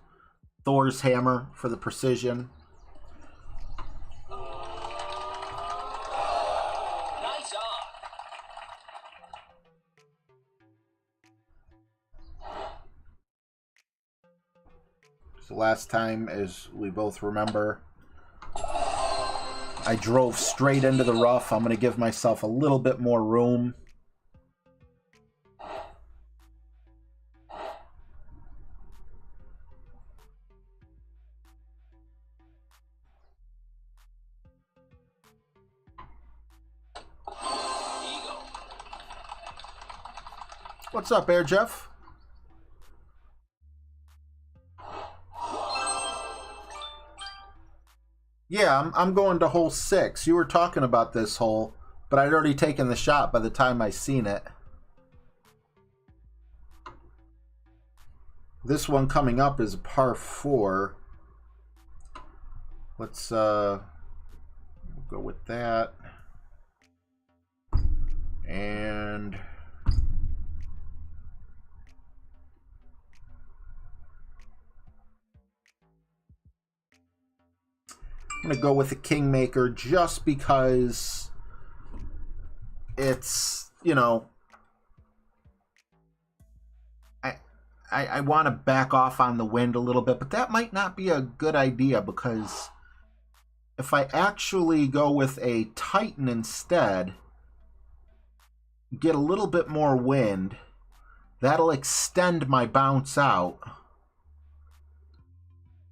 Thor's hammer for the precision. Nice on. So last time, as we both remember, I drove straight into the rough. I'm going to give myself a little bit more room. What's up, Air Jeff? Yeah, I'm going to hole 6. You were talking about this hole, but I'd already taken the shot by the time I seen it. This one coming up is par 4. Let's go with that. And I'm going to go with the Kingmaker just because it's, you know, I want to back off on the wind a little bit, but that might not be a good idea because if I actually go with a Titan instead, get a little bit more wind, that'll extend my bounce out.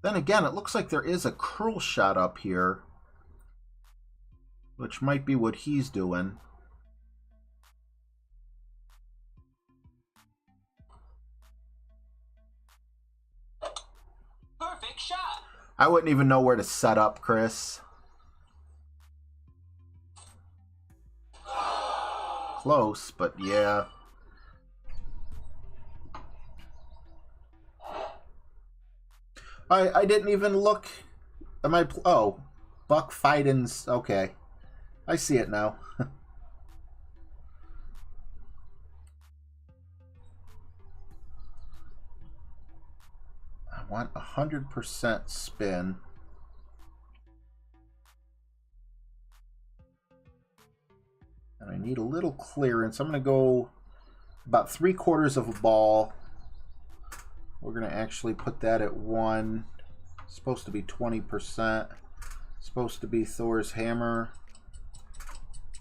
Then again, it looks like there is a curl shot up here, which might be what he's doing. Perfect shot. I wouldn't even know where to set up, Chris. Close, but yeah. I didn't even look at my... Oh, Buck Fiden's... Okay. I see it now. I want 100% spin. And I need a little clearance. I'm going to go about 3/4 of a ball. We're going to actually put that at 1. It's supposed to be 20%. Supposed to be Thor's hammer.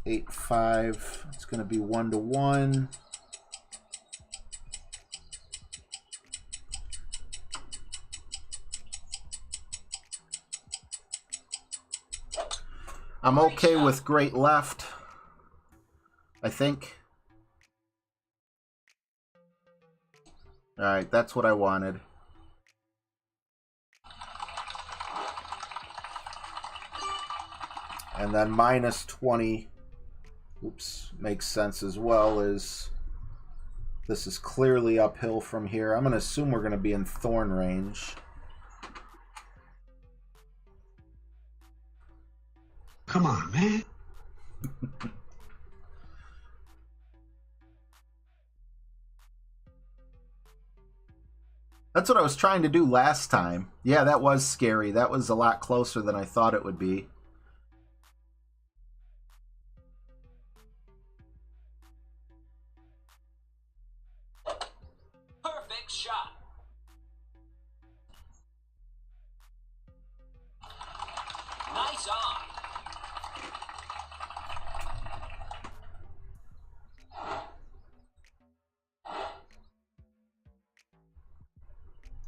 8-5. It's going to be 1-1. I'm okay with great left, I think. Alright, that's what I wanted. And then minus 20, oops, makes sense as well, as this is clearly uphill from here. I'm going to assume we're going to be in thorn range. Come on, man. That's what I was trying to do last time. Yeah, that was scary. That was a lot closer than I thought it would be. Perfect shot. Nice on.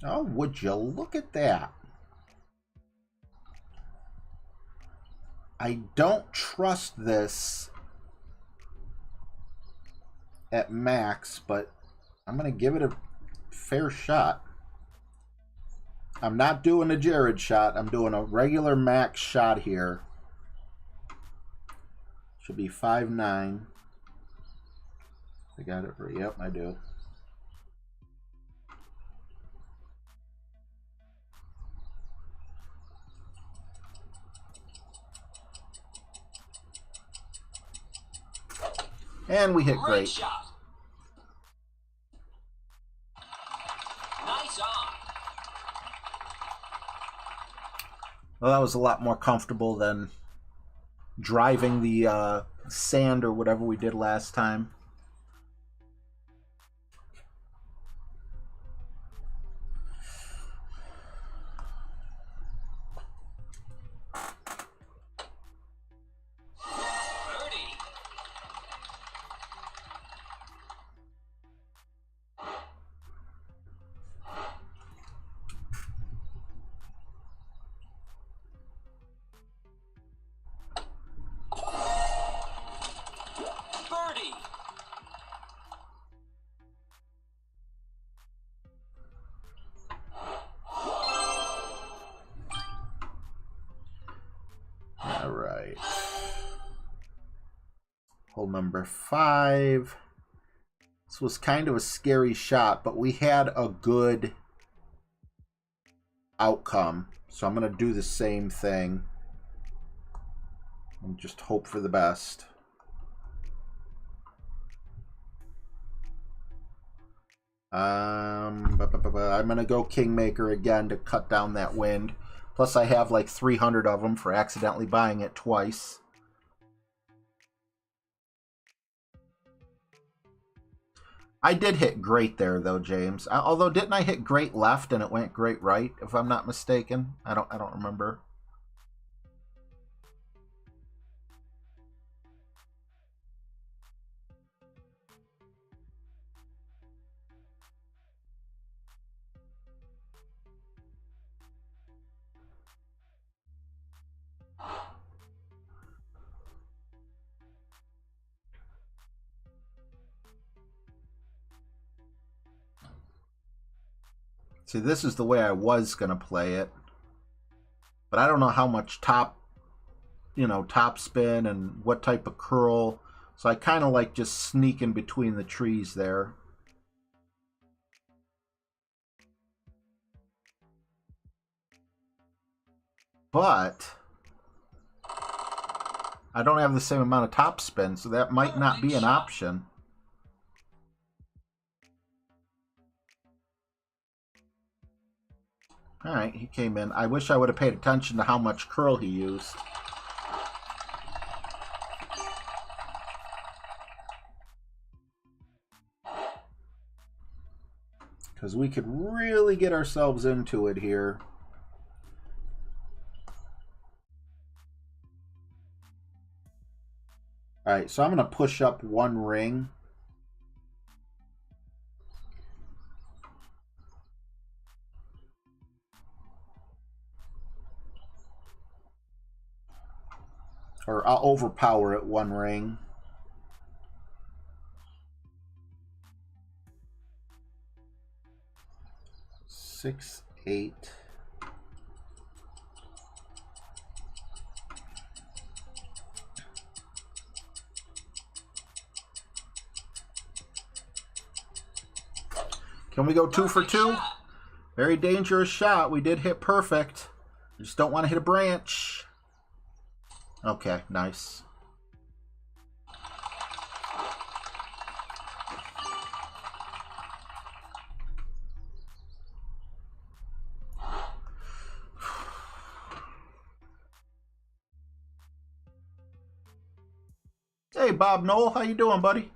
Oh, would you look at that? I don't trust this at max, but I'm going to give it a fair shot. I'm not doing a Jared shot. I'm doing a regular max shot here. Should be 5-9. I got it right. Yep, I do. And we hit great. Shot. Nice on. Well, that was a lot more comfortable than driving the sand or whatever we did last time. Hole number 5. This was kind of a scary shot, but we had a good outcome. So I'm going to do the same thing and just hope for the best. I'm going to go Kingmaker again to cut down that wind. Plus I have like 300 of them for accidentally buying it twice. I did hit great there though, James. Although didn't I hit great left and it went great right, if I'm not mistaken? I don't remember. See, this is the way I was going to play it. But I don't know how much top spin and what type of curl. So I kind of like just sneaking between the trees there. But I don't have the same amount of top spin, so that might not be an option. Alright, he came in. I wish I would have paid attention to how much curl he used. Because we could really get ourselves into it here. Alright, so I'm going to push up one ring. Or I'll overpower it one ring. Six, 8. Can we go 2 for 2? Very dangerous shot. We did hit perfect. We just don't want to hit a branch. Okay, nice. Hey, Bob Knoll, how you doing, buddy?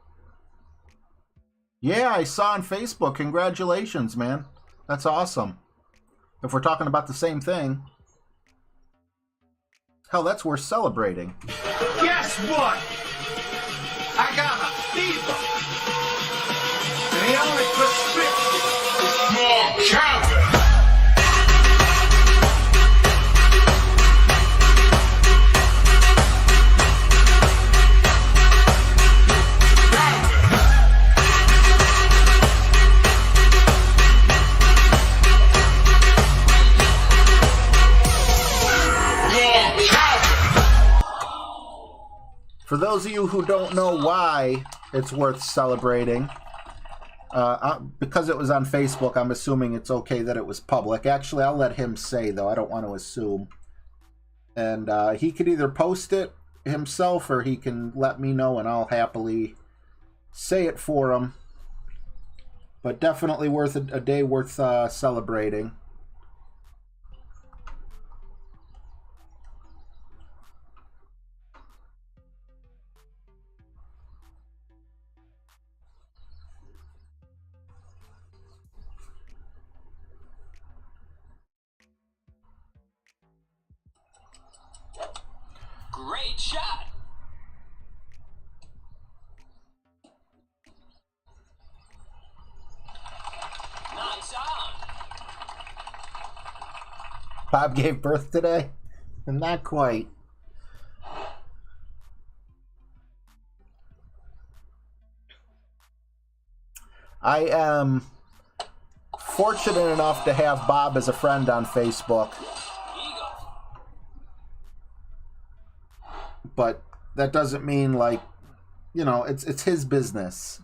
Yeah, I saw on Facebook. Congratulations, man. That's awesome. If we're talking about the same thing. Hell, that's worth celebrating. Guess what? I got a fever. And the only prescription is more Calvin. For those of you who don't know why it's worth celebrating, because it was on Facebook, I'm assuming it's okay that it was public. Actually, I'll let him say, though. I don't want to assume. And he could either post it himself or he can let me know, and I'll happily say it for him. But definitely worth a day worth celebrating. Great shot. Nice on. Bob gave birth today? Not quite. I am fortunate enough to have Bob as a friend on Facebook. But that doesn't mean, like, you know, it's his business.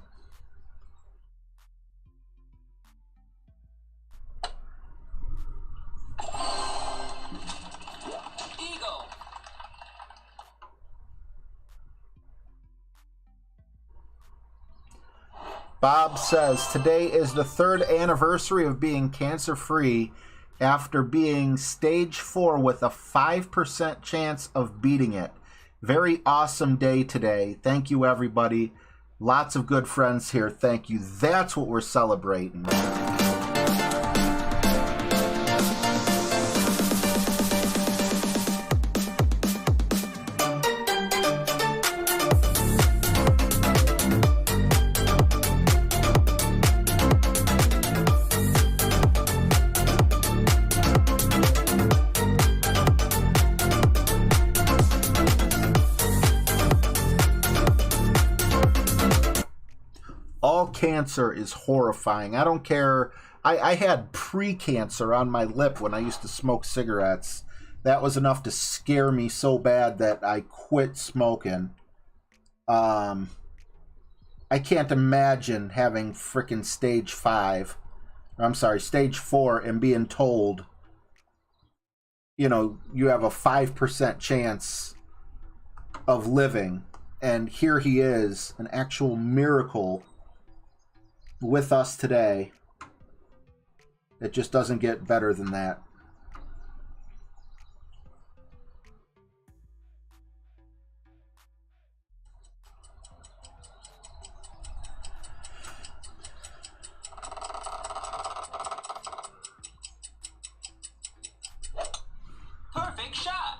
Eagle. Bob says, today is the 3rd anniversary of being cancer-free after being stage 4 with a 5% chance of beating it. Very awesome day today. Thank you, everybody. Lots of good friends here. Thank you. That's what we're celebrating. All cancer is horrifying. I don't care. I had pre-cancer on my lip when I used to smoke cigarettes. That was enough to scare me so bad that I quit smoking. I can't imagine having frickin' stage 5. I'm sorry, stage 4 and being told, you know, you have a 5% chance of living. And here he is, an actual miracle with us today. It just doesn't get better than that. Perfect shot.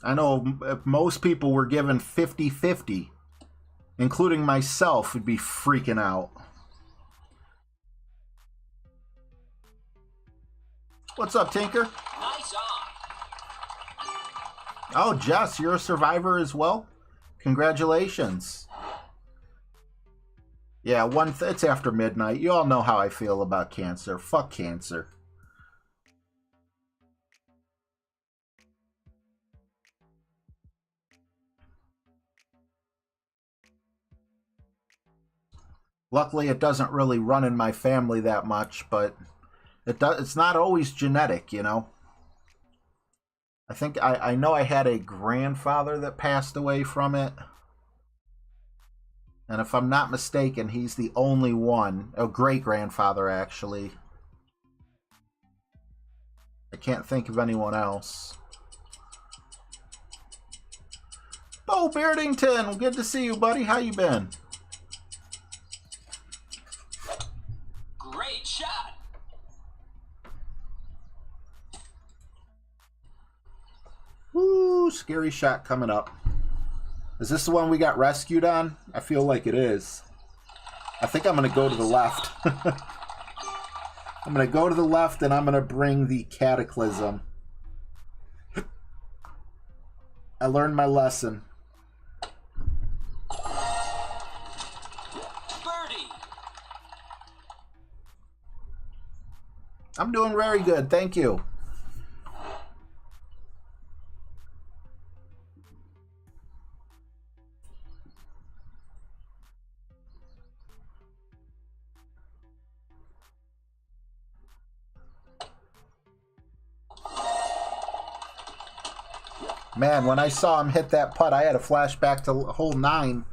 I know if most people were given 50-50, including myself, would be freaking out. What's up, Tinker? Nice on. Oh, Jess, you're a survivor as well? Congratulations. Yeah, it's after midnight. You all know how I feel about cancer. Fuck cancer. Luckily, it doesn't really run in my family that much, but it's not always genetic, you know. I think I know I had a grandfather that passed away from it. And if I'm not mistaken, he's the only one, a great-grandfather actually. I can't think of anyone else. Bo Beardington, good to see you, buddy. How you been? Great shot. Woo, scary shot coming up. Is this the one we got rescued on? I feel like it is. I think I'm going to go to the left. I'm going to go to the left and I'm going to bring the Cataclysm. I learned my lesson. Birdie. I'm doing very good, thank you. Man, when I saw him hit that putt, I had a flashback to hole 9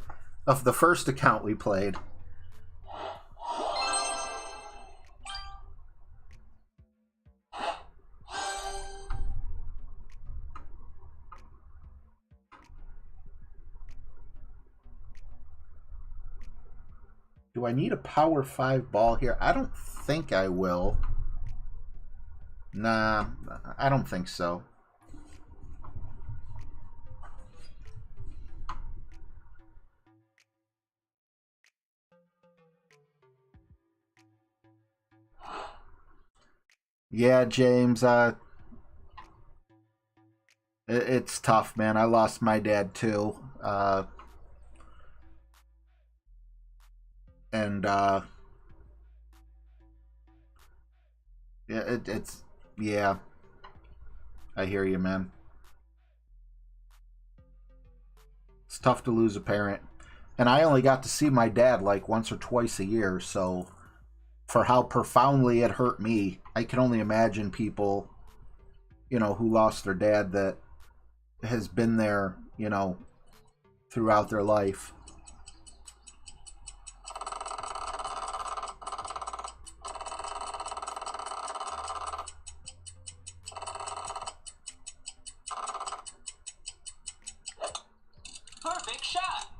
of the first account we played. Do I need a power 5 ball here? I don't think I will. Nah, I don't think so. Yeah, James, it's tough, man. I lost my dad too. Yeah, yeah. I hear you, man. It's tough to lose a parent. And I only got to see my dad like once or twice a year, so for how profoundly it hurt me, I can only imagine people, you know, who lost their dad that has been there, you know, throughout their life. Perfect shot.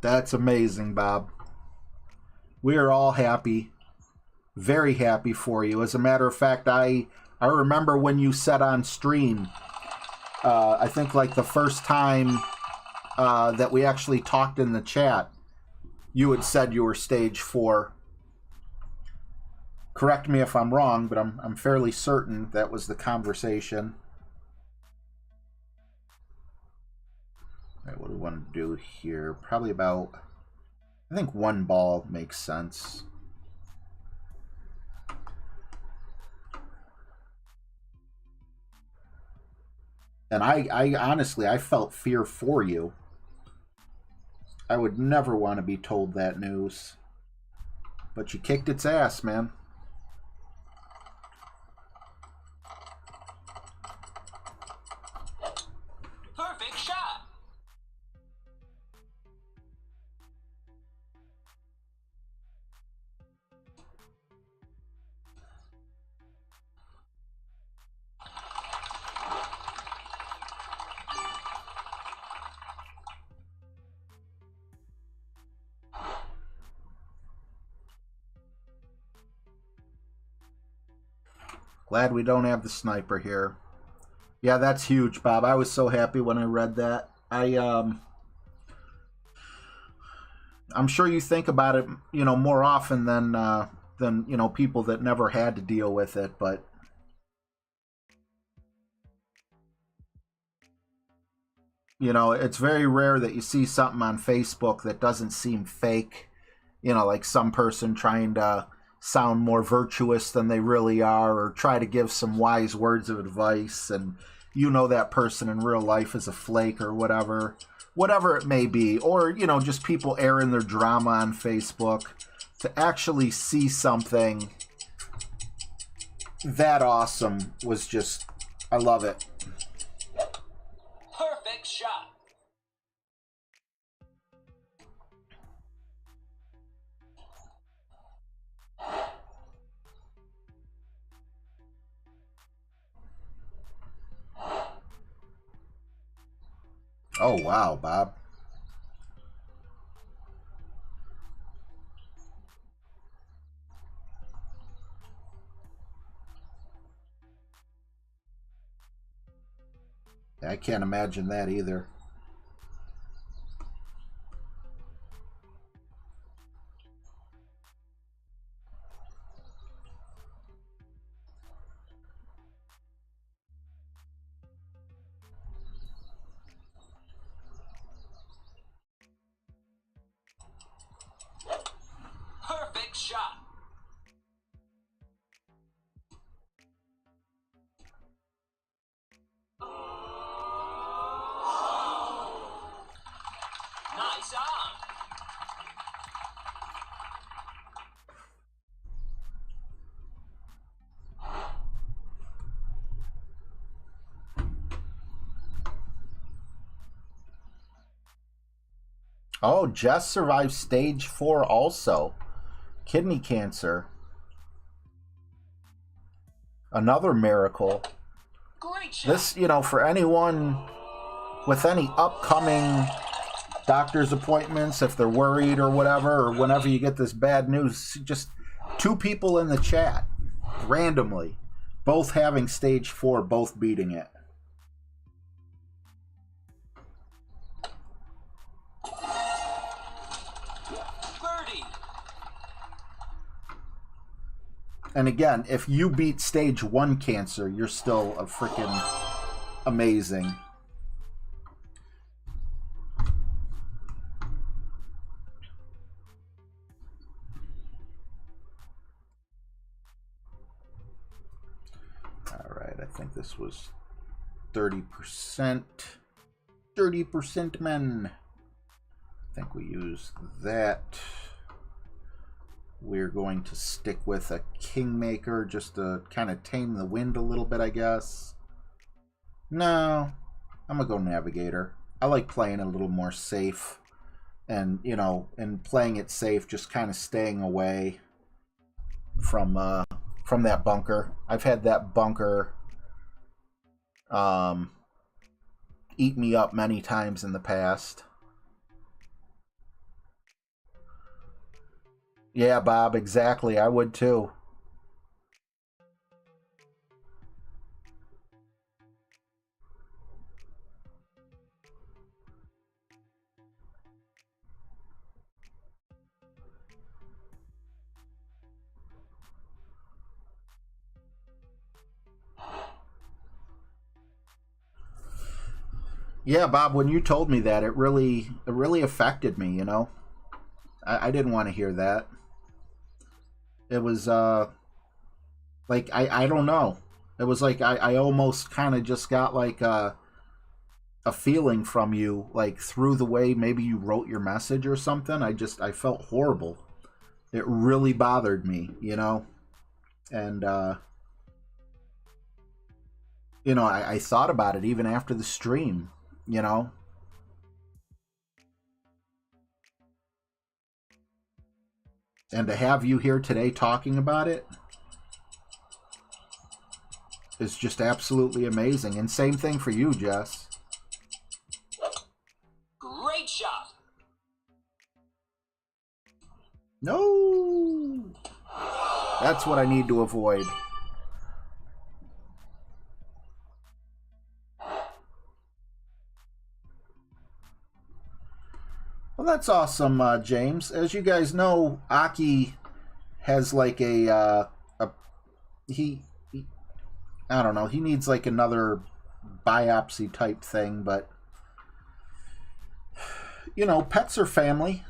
That's amazing, Bob. We are all happy, very happy for you. As a matter of fact, I remember when you said on stream, I think like the first time that we actually talked in the chat, you had said you were stage 4. Correct me if I'm wrong, but I'm fairly certain that was the conversation. All right, what do we want to do here? Probably about, I think 1 ball makes sense. And I honestly, I felt fear for you. I would never want to be told that news. But you kicked its ass, man. Perfect shot. Glad we don't have the sniper here. Yeah, that's huge, Bob. I was so happy when I read that. I'm sure you think about it, you know, more often than you know, people that never had to deal with it, but you know, it's very rare that you see something on Facebook that doesn't seem fake. You know, like some person trying to sound more virtuous than they really are, or try to give some wise words of advice, and you know that person in real life is a flake or whatever it may be, or you know, just people airing their drama on Facebook. To actually see something that awesome was just, I love it. Perfect shot. Oh wow, Bob. I can't imagine that either. Perfect shot. Nice on. Oh, Jess survived stage 4 also. Kidney cancer. Another miracle. Great shot. This, you know, for anyone with any upcoming doctor's appointments, if they're worried or whatever, or whenever you get this bad news, just 2 people in the chat, randomly, both having stage 4, both beating it. Birdie. And again, if you beat stage 1 cancer, you're still a freaking amazing. All right, I think this was 30%. 30% men. I think we use that. We're going to stick with a Kingmaker just to kind of tame the wind a little bit, I guess. No, I'm going to go Navigator. I like playing a little more safe. And, you know, and playing it safe, just kind of staying away from that bunker. I've had that bunker eat me up many times in the past. Yeah, Bob, exactly. I would too. Yeah, Bob, when you told me that, it really affected me, you know? I didn't want to hear that. It was, like, I don't know. It was like I almost kind of just got, like, a feeling from you, like, through the way maybe you wrote your message or something. I felt horrible. It really bothered me, you know? And, you know, I thought about it even after the stream, you know? And to have you here today talking about it is just absolutely amazing. And same thing for you, Jess. Great shot. No! That's what I need to avoid. Well, that's awesome, James. As you guys know, Aki has like I don't know, he needs like another biopsy type thing, but you know, pets are family.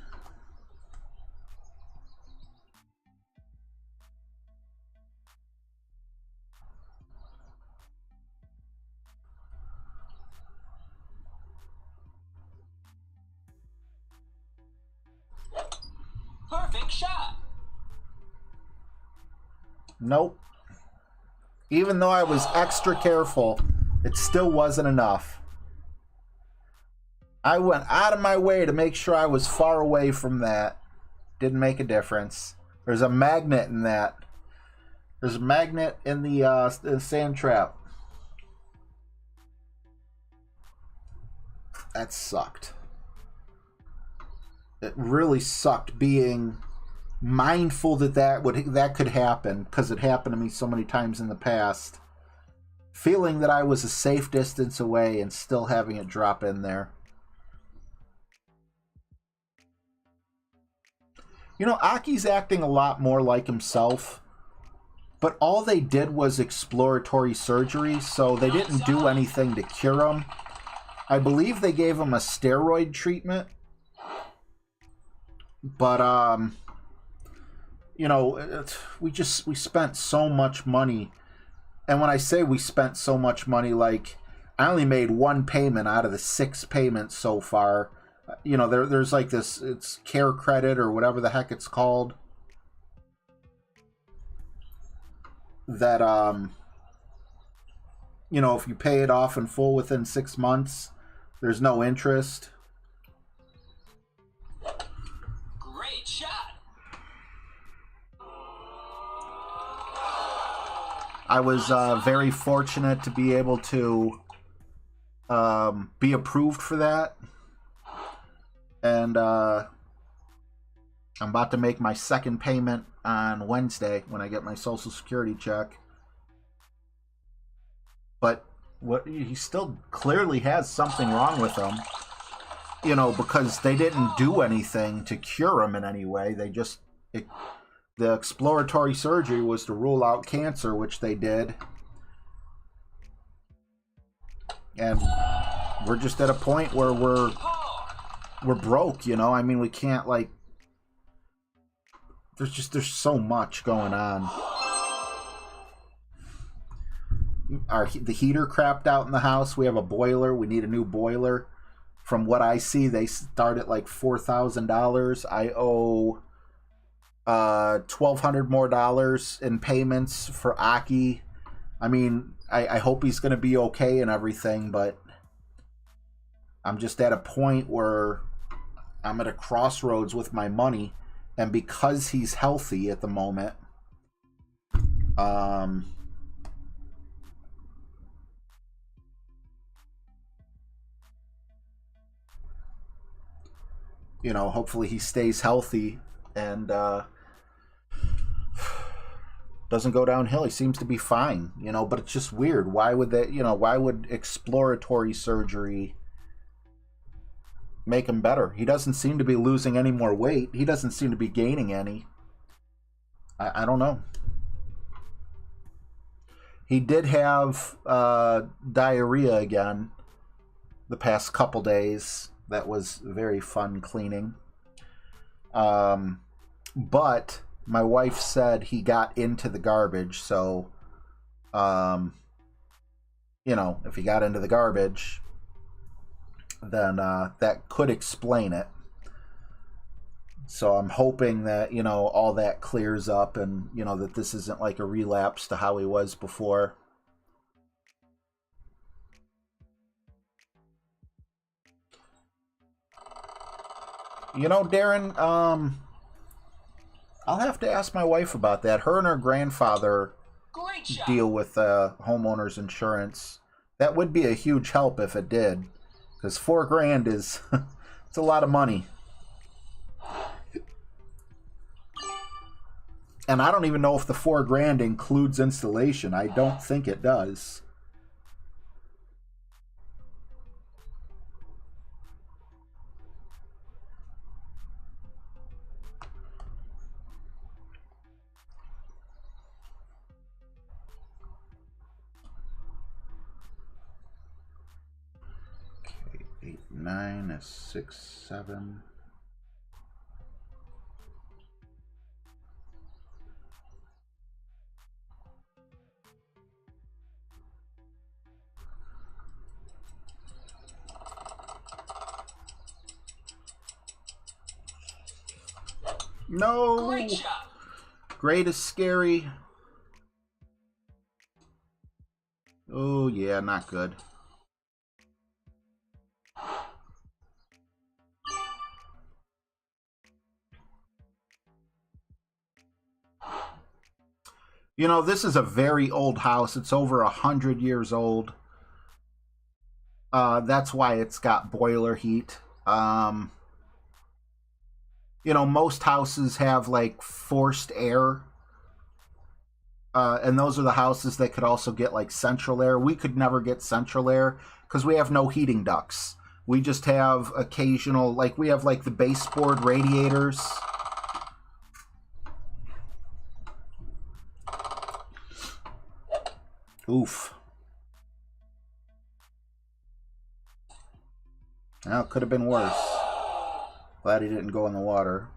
Perfect shot. Nope. Even though I was extra careful, it still wasn't enough. I went out of my way to make sure I was far away from that. Didn't make a difference. There's a magnet in that. There's a magnet in the sand trap. That sucked. It really sucked being mindful that could happen, because it happened to me so many times in the past. Feeling that I was a safe distance away and still having it drop in there. You know, Aki's acting a lot more like himself, but all they did was exploratory surgery, so they didn't do anything to cure him. I believe they gave him a steroid treatment. But, you know, we spent so much money. And when I say we spent so much money, like, I only made one payment out of the 6 payments so far. You know, there's like this, it's care credit or whatever the heck it's called. That, you know, if you pay it off in full within 6 months, there's no interest. Great shot. I was very fortunate to be able to be approved for that. And I'm about to make my second payment on Wednesday when I get my Social Security check. But he still clearly has something wrong with him. You know, because they didn't do anything to cure him in any way. They just... the exploratory surgery was to rule out cancer, which they did. And we're just at a point where we're broke, you know? I mean, we can't, like... There's so much going on. The heater crapped out in the house. We have a boiler. We need a new boiler. From what I see, they start at like $4,000. I owe $1,200 more in payments for Aki. I mean, I hope he's going to be okay and everything, but I'm just at a point where I'm at a crossroads with my money, and because he's healthy at the moment, you know, hopefully he stays healthy and doesn't go downhill. He seems to be fine, you know, but it's just weird. Why would that, you know, why would exploratory surgery make him better? He doesn't seem to be losing any more weight. He doesn't seem to be gaining any. I don't know. He did have diarrhea again the past couple days. That was very fun cleaning. But my wife said he got into the garbage, so you know, if he got into the garbage, then that could explain it. So I'm hoping that, you know, all that clears up and, you know, that this isn't like a relapse to how he was before. You know, Darren, I'll have to ask my wife about that. Her and her grandfather deal with homeowners insurance. That would be a huge help if it did, because $4,000 is it's a lot of money. And I don't even know if the $4,000 includes installation. I don't think it does. Okay, 8, 9, 6, 7. No! Great shot. Great is scary. Oh, yeah, not good. You know, this is a very old house. It's over 100 years old. That's why it's got boiler heat. You know, most houses have like forced air. And those are the houses that could also get like central air. We could never get central air because we have no heating ducts. We just have occasional, like we have like the baseboard radiators. Oof. Well, it could have been worse. Glad he didn't go in the water.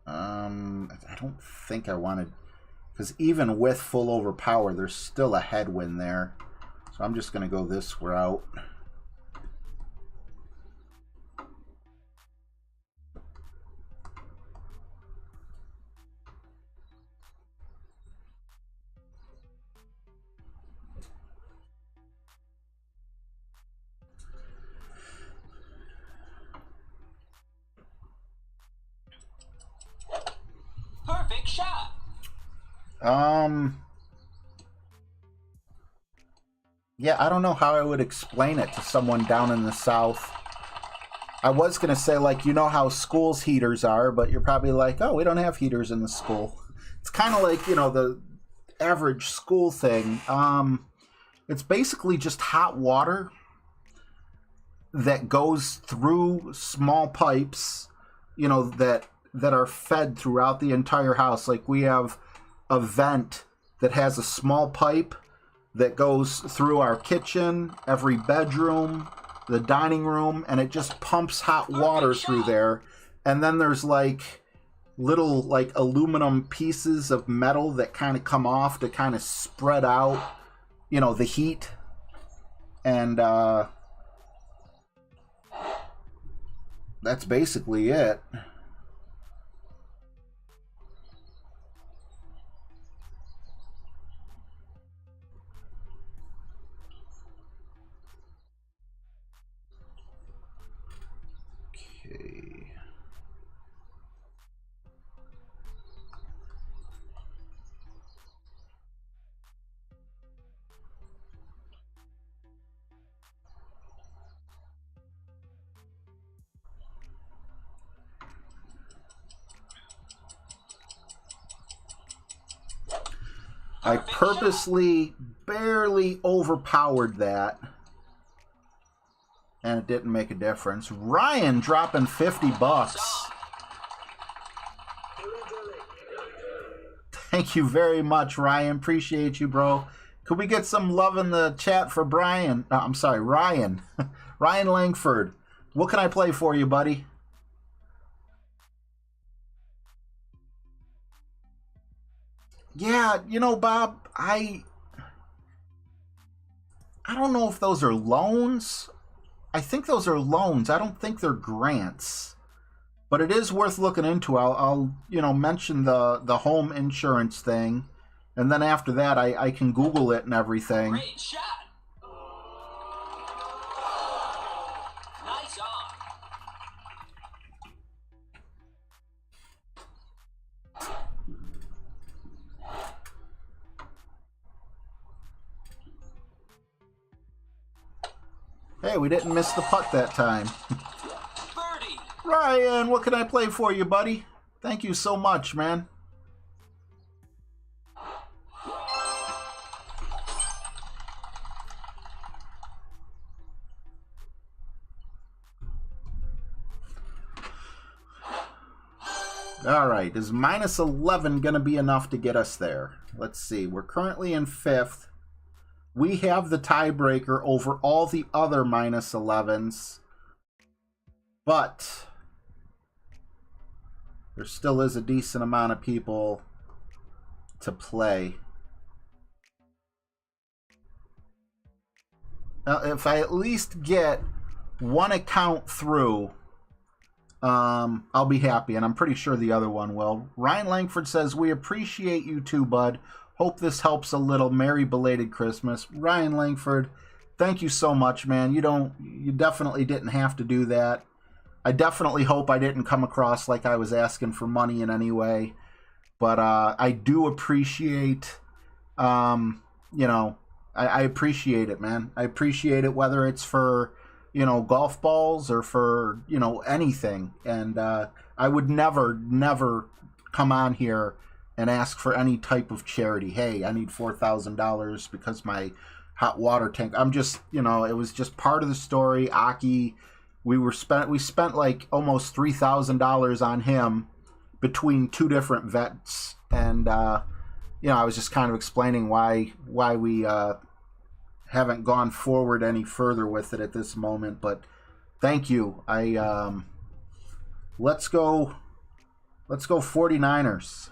I don't think I wanted, because even with full overpower, there's still a headwind there. So I'm just going to go this route. Perfect shot. Yeah, I don't know how I would explain it to someone down in the South. I was going to say, like, you know how schools' heaters are, but you're probably like, oh, we don't have heaters in the school. It's kind of like, you know, the average school thing. It's basically just hot water that goes through small pipes, you know, that are fed throughout the entire house. Like we have a vent that has a small pipe that goes through our kitchen, every bedroom, the dining room, and it just pumps hot water through there. And then there's like little like aluminum pieces of metal that kind of come off to kind of spread out, you know, the heat. And that's basically it. Okay. I purposely barely overpowered that, and it didn't make a difference. Ryan dropping 50 bucks. Thank you very much, Ryan. Appreciate you, bro. Could we get some love in the chat for Brian? I'm sorry, Ryan. Ryan Langford. What can I play for you, buddy? Yeah, you know, Bob, I don't know if those are loans. I think those are loans. I don't think they're grants. But it is worth looking into. I'll you know, mention the home insurance thing, and then after that I can Google it and everything. Great shot. Nice on. Hey, we didn't miss the putt that time. Birdie. Ryan, what can I play for you, buddy? Thank you so much, man. All right, is minus 11 going to be enough to get us there? Let's see. We're currently in 5th. We have the tiebreaker over all the other minus 11s. But there still is a decent amount of people to play. Now, if I at least get one account through, I'll be happy, and I'm pretty sure the other one will. Ryan Langford says, we appreciate you too, bud. Hope this helps a little. Merry belated Christmas. Ryan Langford, thank you so much, man. You definitely didn't have to do that. I definitely hope I didn't come across like I was asking for money in any way. But I do appreciate, you know, I appreciate it, man. I appreciate it, whether it's for, you know, golf balls or for, you know, anything. And I would never come on here and ask for any type of charity. Hey, I need $4,000 because my hot water tank. I'm just, you know, it was just part of the story. Aki, we spent like almost $3,000 on him between 2 different vets, and you know, I was just kind of explaining why we haven't gone forward any further with it at this moment. But thank you. Let's go 49ers.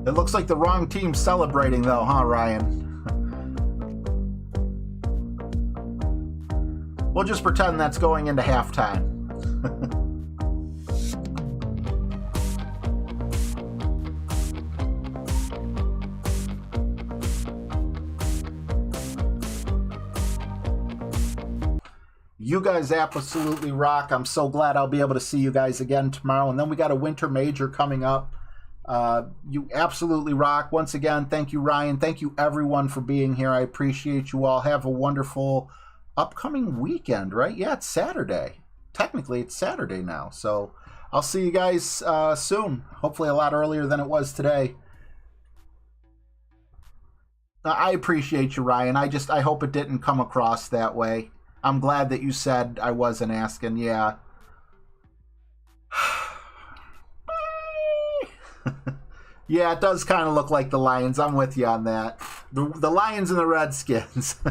It looks like the wrong team's celebrating though, huh, Ryan? We'll just pretend that's going into halftime. You guys absolutely rock. I'm so glad I'll be able to see you guys again tomorrow. And then we got a winter major coming up. You absolutely rock. Once again, thank you, Ryan. Thank you, everyone, for being here. I appreciate you all. Have a wonderful upcoming weekend, right? Yeah, it's Saturday. Technically, it's Saturday now. So I'll see you guys soon. Hopefully a lot earlier than it was today. I appreciate you, Ryan. I hope it didn't come across that way. I'm glad that you said I wasn't asking. Yeah. Yeah, it does kind of look like the Lions. I'm with you on that. The Lions and the Redskins.